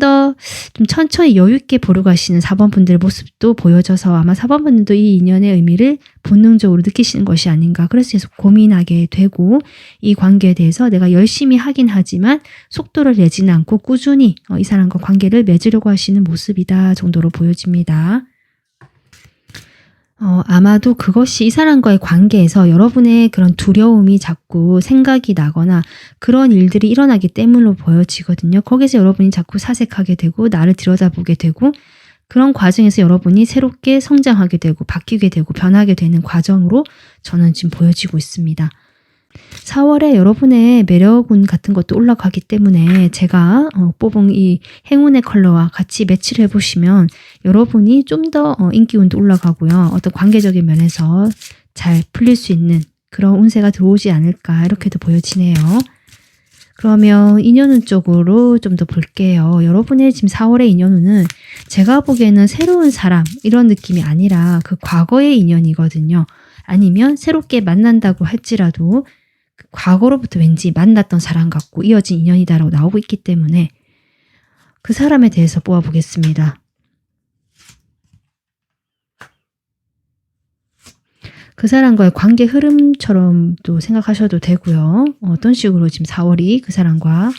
천천히 여유 있게 보러 가시는 4번 분들의 모습도 보여져서 아마 4번 분들도 이 인연의 의미를 본능적으로 느끼시는 것이 아닌가. 그래서 계속 고민하게 되고 이 관계에 대해서 내가 열심히 하긴 하지만 속도를 내지는 않고 꾸준히 이 사람과 관계를 맺으려고 하시는 모습이다 정도로 보여집니다. 아마도 그것이 이 사람과의 관계에서 여러분의 그런 두려움이 자꾸 생각이 나거나 그런 일들이 일어나기 때문으로 보여지거든요. 거기서 여러분이 자꾸 사색하게 되고 나를 들여다보게 되고 그런 과정에서 여러분이 새롭게 성장하게 되고 바뀌게 되고 변하게 되는 과정으로 저는 지금 보여지고 있습니다. 4월에 여러분의 매력운 같은 것도 올라가기 때문에 제가 뽑은 이 행운의 컬러와 같이 매치를 해보시면 여러분이 좀 더 인기운도 올라가고요. 어떤 관계적인 면에서 잘 풀릴 수 있는 그런 운세가 들어오지 않을까 이렇게도 보여지네요. 그러면 인연운 쪽으로 좀 더 볼게요. 여러분의 지금 4월의 인연운은 제가 보기에는 새로운 사람 이런 느낌이 아니라 그 과거의 인연이거든요. 아니면 새롭게 만난다고 할지라도 과거로부터 왠지 만났던 사람 같고 이어진 인연이다라고 나오고 있기 때문에 그 사람에 대해서 뽑아보겠습니다. 그 사람과의 관계 흐름처럼도 생각하셔도 되고요. 어떤 식으로 지금 4월이 그 사람과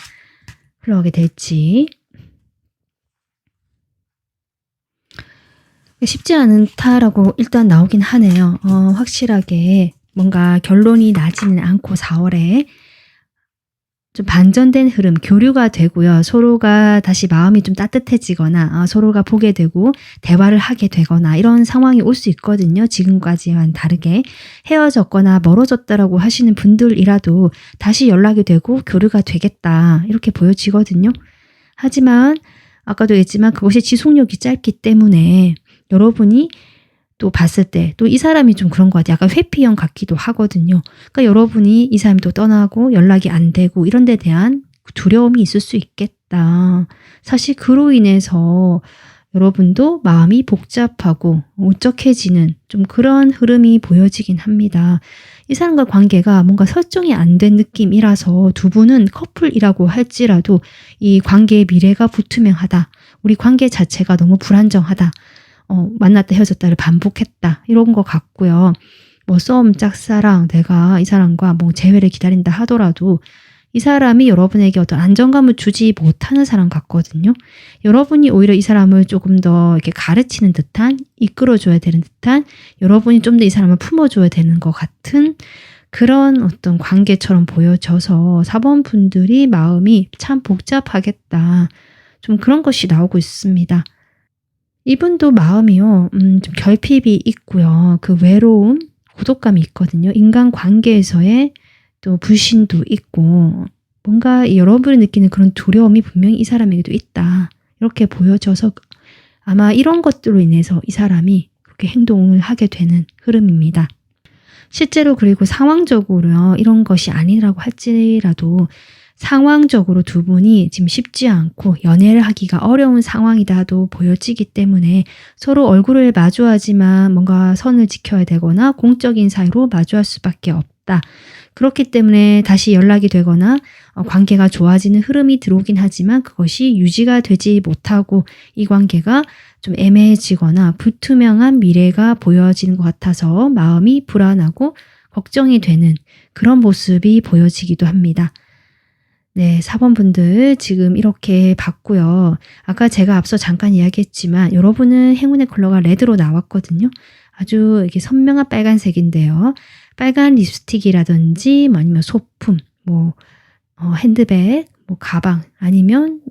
흘러가게 될지. 쉽지 않다라고 일단 나오긴 하네요. 확실하게 뭔가 결론이 나지는 않고 4월에 좀 반전된 흐름, 교류가 되고요. 서로가 다시 마음이 좀 따뜻해지거나 서로가 보게 되고 대화를 하게 되거나 이런 상황이 올 수 있거든요. 지금까지와는 다르게 헤어졌거나 멀어졌다라고 하시는 분들이라도 다시 연락이 되고 교류가 되겠다 이렇게 보여지거든요. 하지만 아까도 얘기했지만 그것이 지속력이 짧기 때문에 여러분이 또 봤을 때 또 이 사람이 좀 그런 것 같아요. 약간 회피형 같기도 하거든요. 그러니까 여러분이 이 사람이 또 떠나고 연락이 안 되고 이런 데 대한 두려움이 있을 수 있겠다. 사실 그로 인해서 여러분도 마음이 복잡하고 우적해지는 좀 그런 흐름이 보여지긴 합니다. 이 사람과 관계가 뭔가 설정이 안 된 느낌이라서 두 분은 커플이라고 할지라도 이 관계의 미래가 불투명하다. 우리 관계 자체가 너무 불안정하다. 만났다 헤어졌다를 반복했다. 이런 것 같고요. 뭐 썸, 짝사랑, 내가 이 사람과 뭐 재회를 기다린다 하더라도 이 사람이 여러분에게 어떤 안정감을 주지 못하는 사람 같거든요. 여러분이 오히려 이 사람을 조금 더 이렇게 가르치는 듯한, 이끌어줘야 되는 듯한, 여러분이 좀 더 이 사람을 품어줘야 되는 것 같은 그런 어떤 관계처럼 보여져서 4번 분들이 마음이 참 복잡하겠다. 좀 그런 것이 나오고 있습니다. 이분도 마음이요, 좀 결핍이 있고요. 그 외로움, 고독감이 있거든요. 인간관계에서의 또 불신도 있고 뭔가 여러분이 느끼는 그런 두려움이 분명히 이 사람에게도 있다. 이렇게 보여져서 아마 이런 것들로 인해서 이 사람이 그렇게 행동을 하게 되는 흐름입니다. 실제로 그리고 상황적으로 이런 것이 아니라고 할지라도 상황적으로 두 분이 지금 쉽지 않고 연애를 하기가 어려운 상황이다도 보여지기 때문에 서로 얼굴을 마주하지만 뭔가 선을 지켜야 되거나 공적인 사이로 마주할 수밖에 없다. 그렇기 때문에 다시 연락이 되거나 관계가 좋아지는 흐름이 들어오긴 하지만 그것이 유지가 되지 못하고 이 관계가 좀 애매해지거나 불투명한 미래가 보여지는 것 같아서 마음이 불안하고 걱정이 되는 그런 모습이 보여지기도 합니다. 네, 4번 분들 지금 이렇게 봤고요. 아까 제가 앞서 잠깐 이야기했지만 여러분은 행운의 컬러가 레드로 나왔거든요. 아주 이렇게 선명한 빨간색인데요. 빨간 립스틱이라든지 아니면 소품, 핸드백, 가방 아니면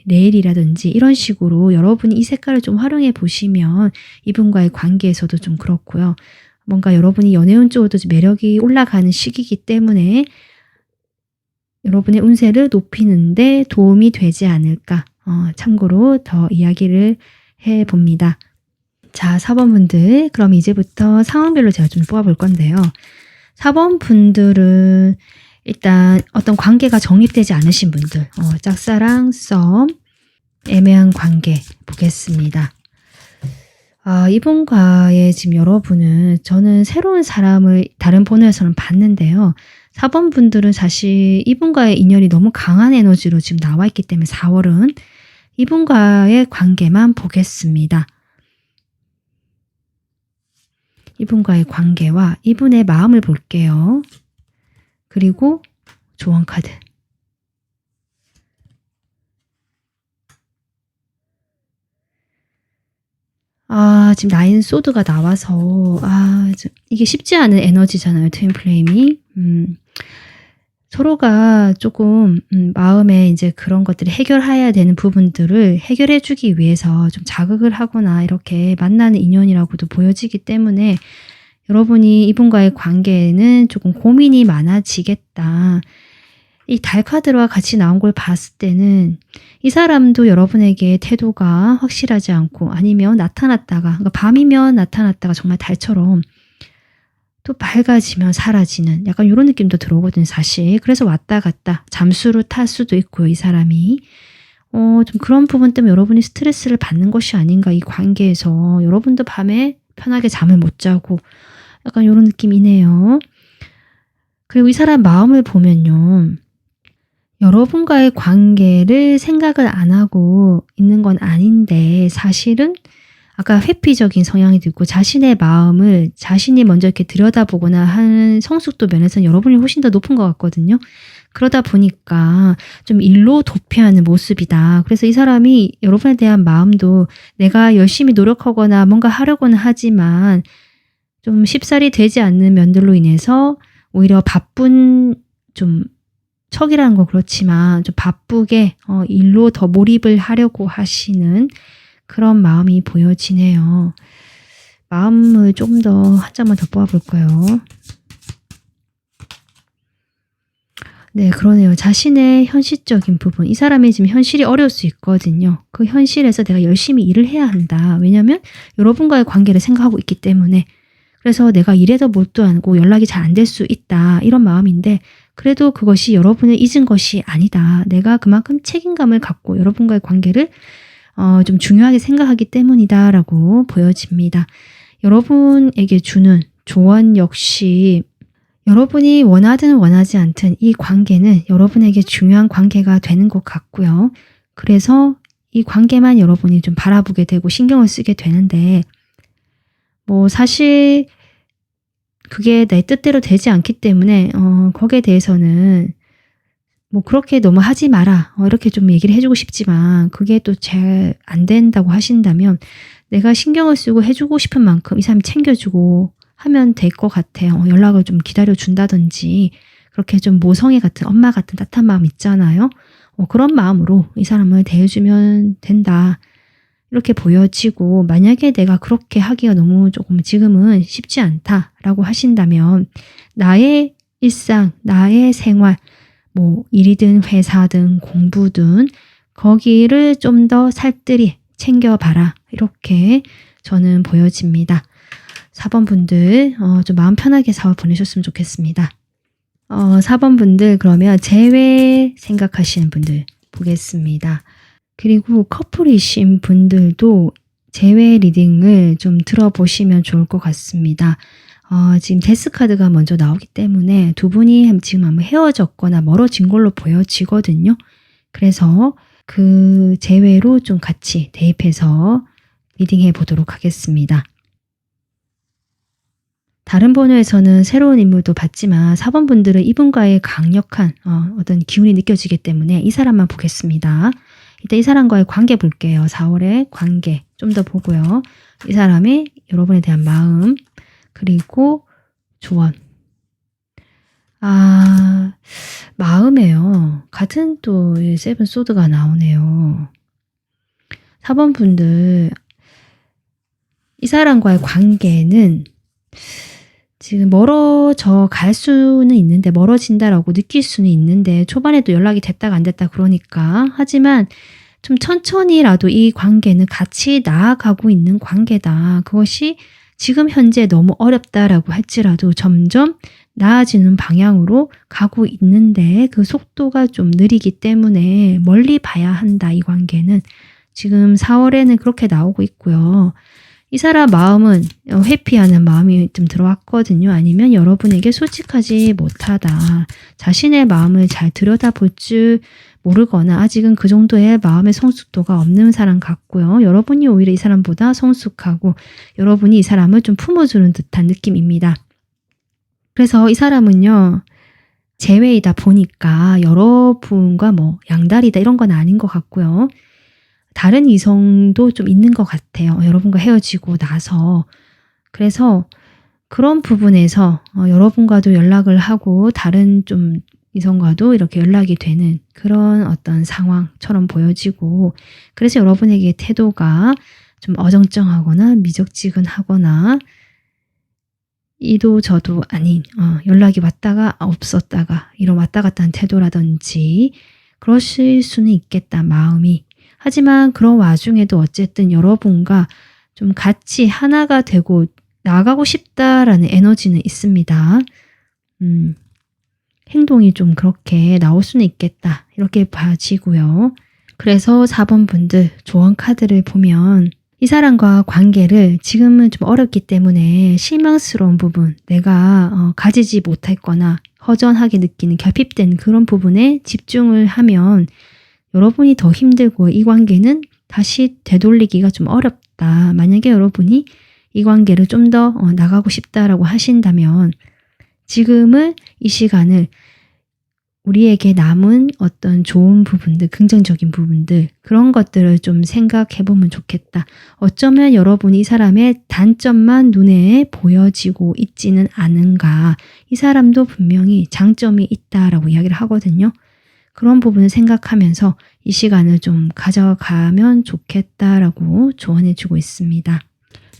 네일이라든지 이런 식으로 여러분이 이 색깔을 좀 활용해 보시면 이분과의 관계에서도 좀 그렇고요. 뭔가 여러분이 연애운 쪽으로도 매력이 올라가는 시기이기 때문에 여러분의 운세를 높이는데 도움이 되지 않을까. 참고로 더 이야기를 해봅니다. 자, 4번 분들 그럼 이제부터 상황별로 제가 좀 뽑아볼 건데요. 4번 분들은 일단 어떤 관계가 정립되지 않으신 분들, 짝사랑, 썸, 애매한 관계 보겠습니다. 이분과의 지금 여러분은 저는 새로운 사람을 다른 번호에서는 봤는데요. 4번 분들은 사실 이분과의 인연이 너무 강한 에너지로 지금 나와 있기 때문에 4월은 이분과의 관계만 보겠습니다. 이분과의 관계와 이분의 마음을 볼게요. 그리고 조언 카드. 지금 나인 소드가 나와서 이게 쉽지 않은 에너지잖아요. 트윈 플레임이. 서로가 조금 마음에 이제 그런 것들을 해결해야 되는 부분들을 해결해 주기 위해서 좀 자극을 하거나 이렇게 만나는 인연이라고도 보여지기 때문에 여러분이 이분과의 관계에는 조금 고민이 많아지겠다. 이 달 카드와 같이 나온 걸 봤을 때는 이 사람도 여러분에게 태도가 확실하지 않고 아니면 나타났다가 그러니까 밤이면 나타났다가 정말 달처럼 또 밝아지면 사라지는 약간 이런 느낌도 들어오거든요, 사실. 그래서 왔다 갔다 잠수를 탈 수도 있고요, 이 사람이. 좀 그런 부분 때문에 여러분이 스트레스를 받는 것이 아닌가, 이 관계에서. 여러분도 밤에 편하게 잠을 못 자고 약간 이런 느낌이네요. 그리고 이 사람 마음을 보면요. 여러분과의 관계를 생각을 안 하고 있는 건 아닌데 사실은 아까 회피적인 성향이 있고 자신의 마음을 자신이 먼저 이렇게 들여다보거나 하는 성숙도 면에서는 여러분이 훨씬 더 높은 것 같거든요. 그러다 보니까 좀 일로 도피하는 모습이다. 그래서 이 사람이 여러분에 대한 마음도 내가 열심히 노력하거나 뭔가 하려고는 하지만 좀 쉽사리 되지 않는 면들로 인해서 오히려 바쁜 좀 척이라는 건 그렇지만 좀 바쁘게 일로 더 몰입을 하려고 하시는 그런 마음이 보여지네요. 마음을 좀 더 한 장만 더 뽑아볼까요? 네, 그러네요. 자신의 현실적인 부분. 이 사람이 지금 현실이 어려울 수 있거든요. 그 현실에서 내가 열심히 일을 해야 한다. 왜냐면 여러분과의 관계를 생각하고 있기 때문에. 그래서 내가 일에도 몰두하고 연락이 잘 안 될 수 있다. 이런 마음인데 그래도 그것이 여러분을 잊은 것이 아니다. 내가 그만큼 책임감을 갖고 여러분과의 관계를 좀 중요하게 생각하기 때문이다 라고 보여집니다. 여러분에게 주는 조언 역시 여러분이 원하든 원하지 않든 이 관계는 여러분에게 중요한 관계가 되는 것 같고요. 그래서 이 관계만 여러분이 좀 바라보게 되고 신경을 쓰게 되는데 사실 그게 내 뜻대로 되지 않기 때문에 거기에 대해서는 그렇게 너무 하지 마라 이렇게 좀 얘기를 해주고 싶지만 그게 또 잘 안 된다고 하신다면 내가 신경을 쓰고 해주고 싶은 만큼 이 사람이 챙겨주고 하면 될 것 같아요. 연락을 좀 기다려준다든지 그렇게 좀 모성애 같은 엄마 같은 따뜻한 마음 있잖아요. 그런 마음으로 이 사람을 대해주면 된다. 이렇게 보여지고 만약에 내가 그렇게 하기가 너무 조금 지금은 쉽지 않다라고 하신다면 나의 일상, 나의 생활, 뭐 일이든 회사든 공부든 거기를 좀 더 살뜰히 챙겨봐라. 이렇게 저는 보여집니다. 4번 분들 좀 마음 편하게 4월 보내셨으면 좋겠습니다. 4번 분들 그러면 재회 생각하시는 분들 보겠습니다. 그리고 커플이신 분들도 재회 리딩을 좀 들어보시면 좋을 것 같습니다. 지금 데스카드가 먼저 나오기 때문에 두 분이 지금 아마 헤어졌거나 멀어진 걸로 보여지거든요. 그래서 그 재회로 좀 같이 대입해서 리딩해 보도록 하겠습니다. 다른 번호에서는 새로운 인물도 봤지만 4번 분들은 이분과의 강력한 어떤 기운이 느껴지기 때문에 이 사람만 보겠습니다. 일단 이 사람과의 관계 볼게요. 4월의 관계 좀 더 보고요. 이 사람의 여러분에 대한 마음 그리고 조언. 마음에요. 같은 또 세븐 소드가 나오네요. 4번 분들 이 사람과의 관계는 지금 멀어져 갈 수는 있는데 멀어진다라고 느낄 수는 있는데 초반에도 연락이 됐다가 안 됐다 그러니까 하지만 좀 천천히라도 이 관계는 같이 나아가고 있는 관계다. 그것이 지금 현재 너무 어렵다라고 할지라도 점점 나아지는 방향으로 가고 있는데 그 속도가 좀 느리기 때문에 멀리 봐야 한다. 이 관계는 지금 4월에는 그렇게 나오고 있고요. 이 사람 마음은 회피하는 마음이 좀 들어왔거든요. 아니면 여러분에게 솔직하지 못하다. 자신의 마음을 잘 들여다볼 줄 모르거나 아직은 그 정도의 마음의 성숙도가 없는 사람 같고요. 여러분이 오히려 이 사람보다 성숙하고 여러분이 이 사람을 좀 품어주는 듯한 느낌입니다. 그래서 이 사람은요. 재회이다 보니까 여러분과 뭐 양다리다 이런 건 아닌 것 같고요. 다른 이성도 좀 있는 것 같아요. 여러분과 헤어지고 나서. 그래서 그런 부분에서 여러분과도 연락을 하고 다른 좀 이성과도 이렇게 연락이 되는 그런 어떤 상황처럼 보여지고 그래서 여러분에게 태도가 좀 어정쩡하거나 미적지근하거나 이도 저도 아닌 연락이 왔다가 없었다가 이런 왔다 갔다 한 태도라든지 그러실 수는 있겠다 마음이. 하지만 그런 와중에도 어쨌든 여러분과 좀 같이 하나가 되고 나가고 싶다라는 에너지는 있습니다. 행동이 좀 그렇게 나올 수는 있겠다. 이렇게 봐지고요. 그래서 4번 분들 조언 카드를 보면 이 사람과 관계를 지금은 좀 어렵기 때문에 실망스러운 부분, 내가 가지지 못했거나 허전하게 느끼는 결핍된 그런 부분에 집중을 하면 여러분이 더 힘들고 이 관계는 다시 되돌리기가 좀 어렵다. 만약에 여러분이 이 관계를 좀 더 나가고 싶다라고 하신다면 지금은 이 시간을 우리에게 남은 어떤 좋은 부분들, 긍정적인 부분들 그런 것들을 좀 생각해 보면 좋겠다. 어쩌면 여러분이 이 사람의 단점만 눈에 보여지고 있지는 않은가. 이 사람도 분명히 장점이 있다라고 이야기를 하거든요. 그런 부분을 생각하면서 이 시간을 좀 가져가면 좋겠다라고 조언해 주고 있습니다.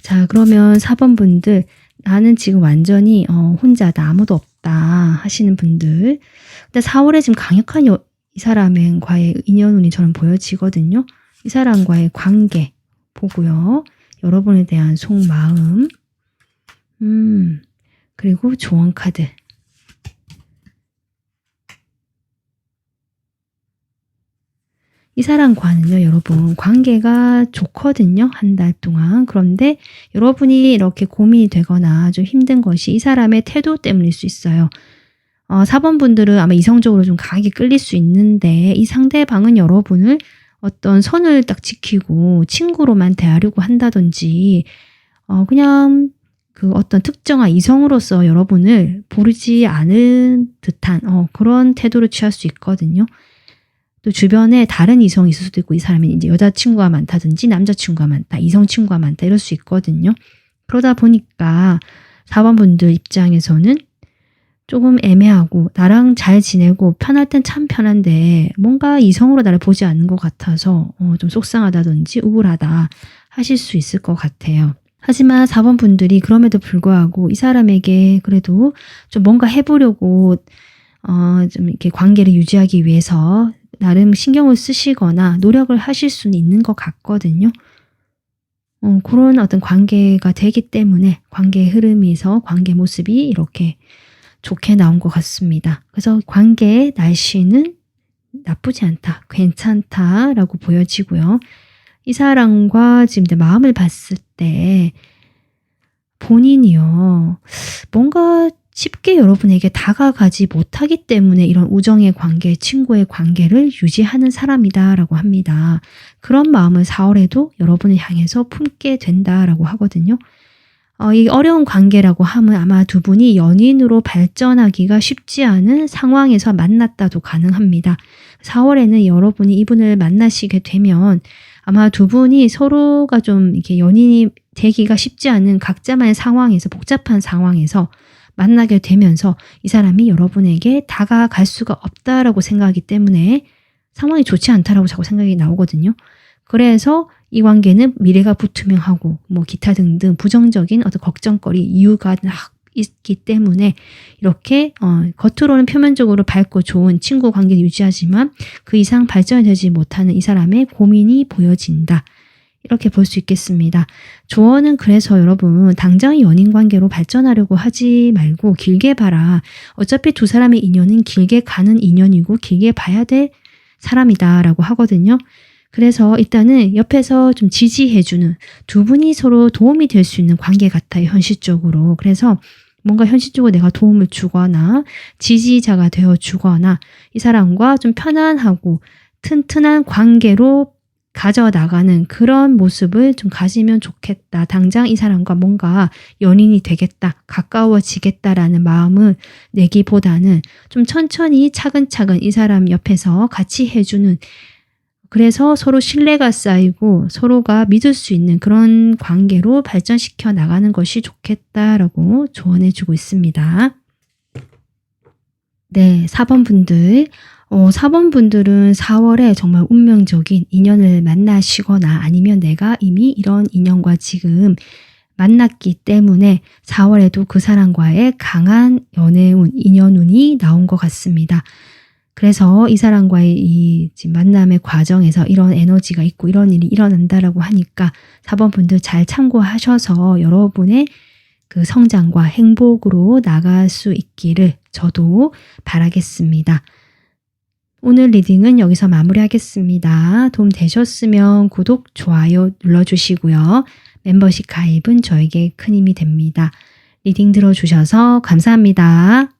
자, 그러면 4번 분들 나는 지금 완전히 혼자다 아무도 없다 하시는 분들 근데 4월에 지금 강력한 이 사람과의 인연운이 저는 보여지거든요. 이 사람과의 관계 보고요. 여러분에 대한 속마음 그리고 조언 카드 이 사람과는요, 여러분 관계가 좋거든요. 한 달 동안. 그런데 여러분이 이렇게 고민이 되거나 좀 힘든 것이 이 사람의 태도 때문일 수 있어요. 4번 분들은 아마 이성적으로 좀 강하게 끌릴 수 있는데 이 상대방은 여러분을 어떤 선을 딱 지키고 친구로만 대하려고 한다든지 그냥 그 어떤 특정한 이성으로서 여러분을 보지 않은 듯한 그런 태도를 취할 수 있거든요. 또 주변에 다른 이성이 있을 수도 있고 이 사람이 이제 여자친구가 많다든지 남자친구가 많다, 이성친구가 많다 이럴 수 있거든요. 그러다 보니까 4번 분들 입장에서는 조금 애매하고 나랑 잘 지내고 편할 땐 참 편한데 뭔가 이성으로 나를 보지 않는 것 같아서 좀 속상하다든지 우울하다 하실 수 있을 것 같아요. 하지만 4번 분들이 그럼에도 불구하고 이 사람에게 그래도 좀 뭔가 해보려고 좀 이렇게 관계를 유지하기 위해서 나름 신경을 쓰시거나 노력을 하실 수는 있는 것 같거든요. 그런 어떤 관계가 되기 때문에 관계의 흐름에서 관계 모습이 이렇게 좋게 나온 것 같습니다. 그래서 관계의 날씨는 나쁘지 않다, 괜찮다라고 보여지고요. 이 사람과 지금 내 마음을 봤을 때 본인이요, 뭔가 쉽게 여러분에게 다가가지 못하기 때문에 이런 우정의 관계, 친구의 관계를 유지하는 사람이다라고 합니다. 그런 마음을 4월에도 여러분을 향해서 품게 된다라고 하거든요. 이 어려운 관계라고 하면 아마 두 분이 연인으로 발전하기가 쉽지 않은 상황에서 만났다도 가능합니다. 4월에는 여러분이 이분을 만나시게 되면 아마 두 분이 서로가 좀 이렇게 연인이 되기가 쉽지 않은 각자만의 상황에서, 복잡한 상황에서 만나게 되면서 이 사람이 여러분에게 다가갈 수가 없다라고 생각하기 때문에 상황이 좋지 않다라고 자꾸 생각이 나오거든요. 그래서 이 관계는 미래가 불투명하고 뭐 기타 등등 부정적인 어떤 걱정거리, 이유가 있기 때문에 이렇게 겉으로는 표면적으로 밝고 좋은 친구 관계를 유지하지만 그 이상 발전되지 못하는 이 사람의 고민이 보여진다. 이렇게 볼 수 있겠습니다. 조언은 그래서 여러분 당장 연인 관계로 발전하려고 하지 말고 길게 봐라. 어차피 두 사람의 인연은 길게 가는 인연이고 길게 봐야 될 사람이다라고 하거든요. 그래서 일단은 옆에서 좀 지지해주는, 두 분이 서로 도움이 될 수 있는 관계 같아요, 현실적으로. 그래서 뭔가 현실적으로 내가 도움을 주거나 지지자가 되어 주거나 이 사람과 좀 편안하고 튼튼한 관계로 가져나가는 그런 모습을 좀 가지면 좋겠다. 당장 이 사람과 뭔가 연인이 되겠다, 가까워지겠다라는 마음을 내기보다는 좀 천천히 차근차근 이 사람 옆에서 같이 해주는, 그래서 서로 신뢰가 쌓이고 서로가 믿을 수 있는 그런 관계로 발전시켜 나가는 것이 좋겠다라고 조언해 주고 있습니다. 네, 4번 분들. 4번 분들은 4월에 정말 운명적인 인연을 만나시거나 아니면 내가 이미 이런 인연과 지금 만났기 때문에 4월에도 그 사람과의 강한 연애운, 인연운이 나온 것 같습니다. 그래서 이 사람과의 이 지금 만남의 과정에서 이런 에너지가 있고 이런 일이 일어난다라고 하니까 4번 분들 잘 참고하셔서 여러분의 그 성장과 행복으로 나갈 수 있기를 저도 바라겠습니다. 오늘 리딩은 여기서 마무리하겠습니다. 도움 되셨으면 구독, 좋아요 눌러주시고요. 멤버십 가입은 저에게 큰 힘이 됩니다. 리딩 들어주셔서 감사합니다.